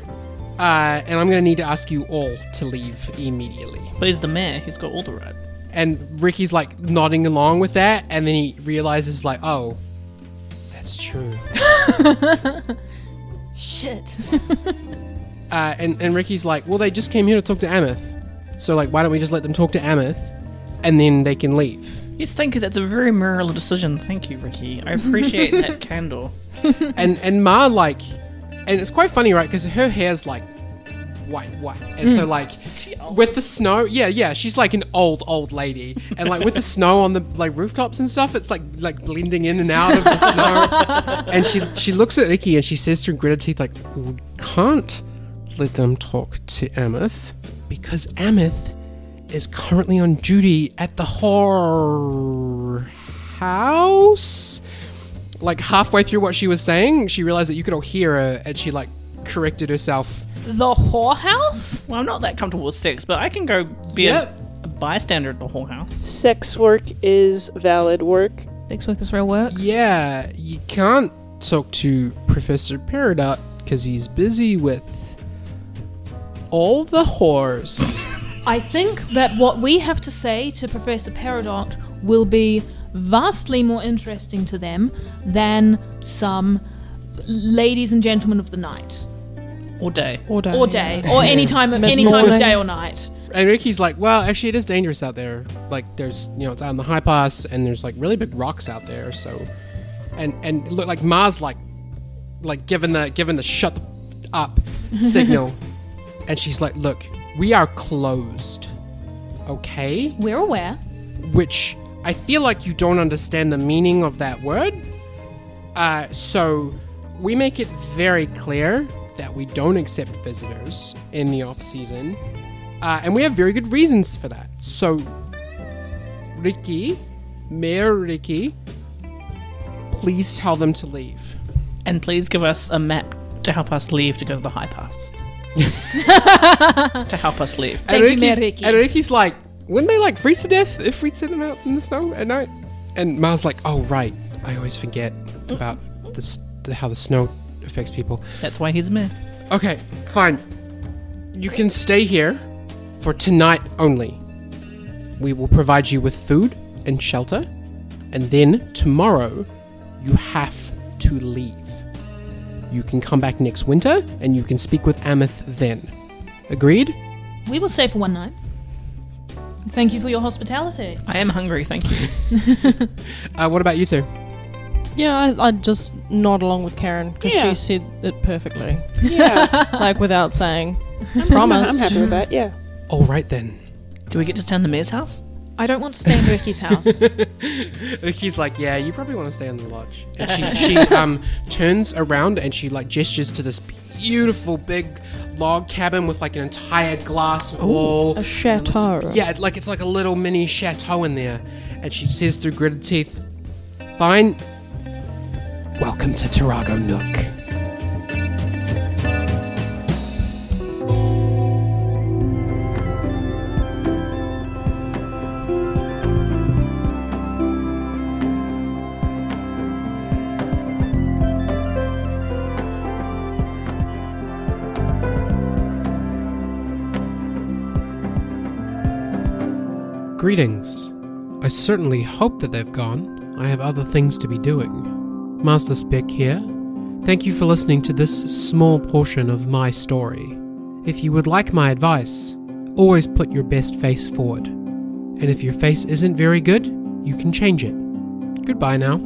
and I'm going to need to ask you all to leave immediately. But he's the mayor. He's got all the right. And Ricky's like nodding along with that, and then he realizes like, oh, that's true. Shit. And Ricky's like, well, they just came here to talk to Ameth, so like, why don't we just let them talk to Ameth, and then they can leave. Yes, thank you. That's a very moral decision. Thank you, Ricky. I appreciate that candor. And Ma like, and it's quite funny, right? Because her hair's like white, and so like with the snow, she's like an old lady, and like with the snow on the like rooftops and stuff, it's like blending in and out of the snow. And she looks at Ricky and she says through gritted teeth, like, we can't let them talk to Ameth because Ameth is currently on duty at the whorehouse. Like halfway through what she was saying, she realized that you could all hear her, and she like corrected herself. The whorehouse? Well, I'm not that comfortable with sex, but I can go be a bystander at the whorehouse. Sex work is valid work. Sex work is real work. Yeah, you can't talk to Professor Peridot because he's busy with all the whores. I think that what we have to say to Professor Peridot will be vastly more interesting to them than some ladies and gentlemen of the night. Or day. Or any time of day or night. And Ricky's like, well, actually, it is dangerous out there. Like, there's, it's out in the high pass, and there's like really big rocks out there. So, and look, like Mars, like given the shut up signal, and she's like, look, we are closed, okay? We're aware. Which I feel like you don't understand the meaning of that word. So we make it very clear that we don't accept visitors in the off-season. And we have very good reasons for that. So, Mayor Ricky, please tell them to leave. And please give us a map to help us leave to go to the high pass. To help us leave. Thank you, Mayor Ricky. And Ricky's like, wouldn't they like freeze to death if we send them out in the snow at night? And Ma's like, oh, right. I always forget about how the snow affects people. That's why he's mayor. Okay, fine. You can stay here for tonight only. We will provide you with food and shelter, and then tomorrow you have to leave. You can come back next winter, and you can speak with Ameth then. Agreed? We will stay for one night. Thank you for your hospitality. I am hungry, thank you. What about you two? Yeah, I'd just nod along with Karen because Yeah. she said it perfectly. Yeah. Like, without saying, promise. I'm happy with that, yeah. All right then. Do we get to stay in the mayor's house? I don't want to stay in Ricky's house. He's like, yeah, you probably want to stay in the lodge. And she turns around and she like gestures to this beautiful big log cabin with like an entire glass wall. A chateau. Yeah, like it's like a little mini chateau in there. And she says through gritted teeth, "Fine. Welcome to Torrago Nook." Greetings. I certainly hope that they've gone. I have other things to be doing. Master Speck here. Thank you for listening to this small portion of my story. If you would like my advice, always put your best face forward. And if your face isn't very good, you can change it. Goodbye now.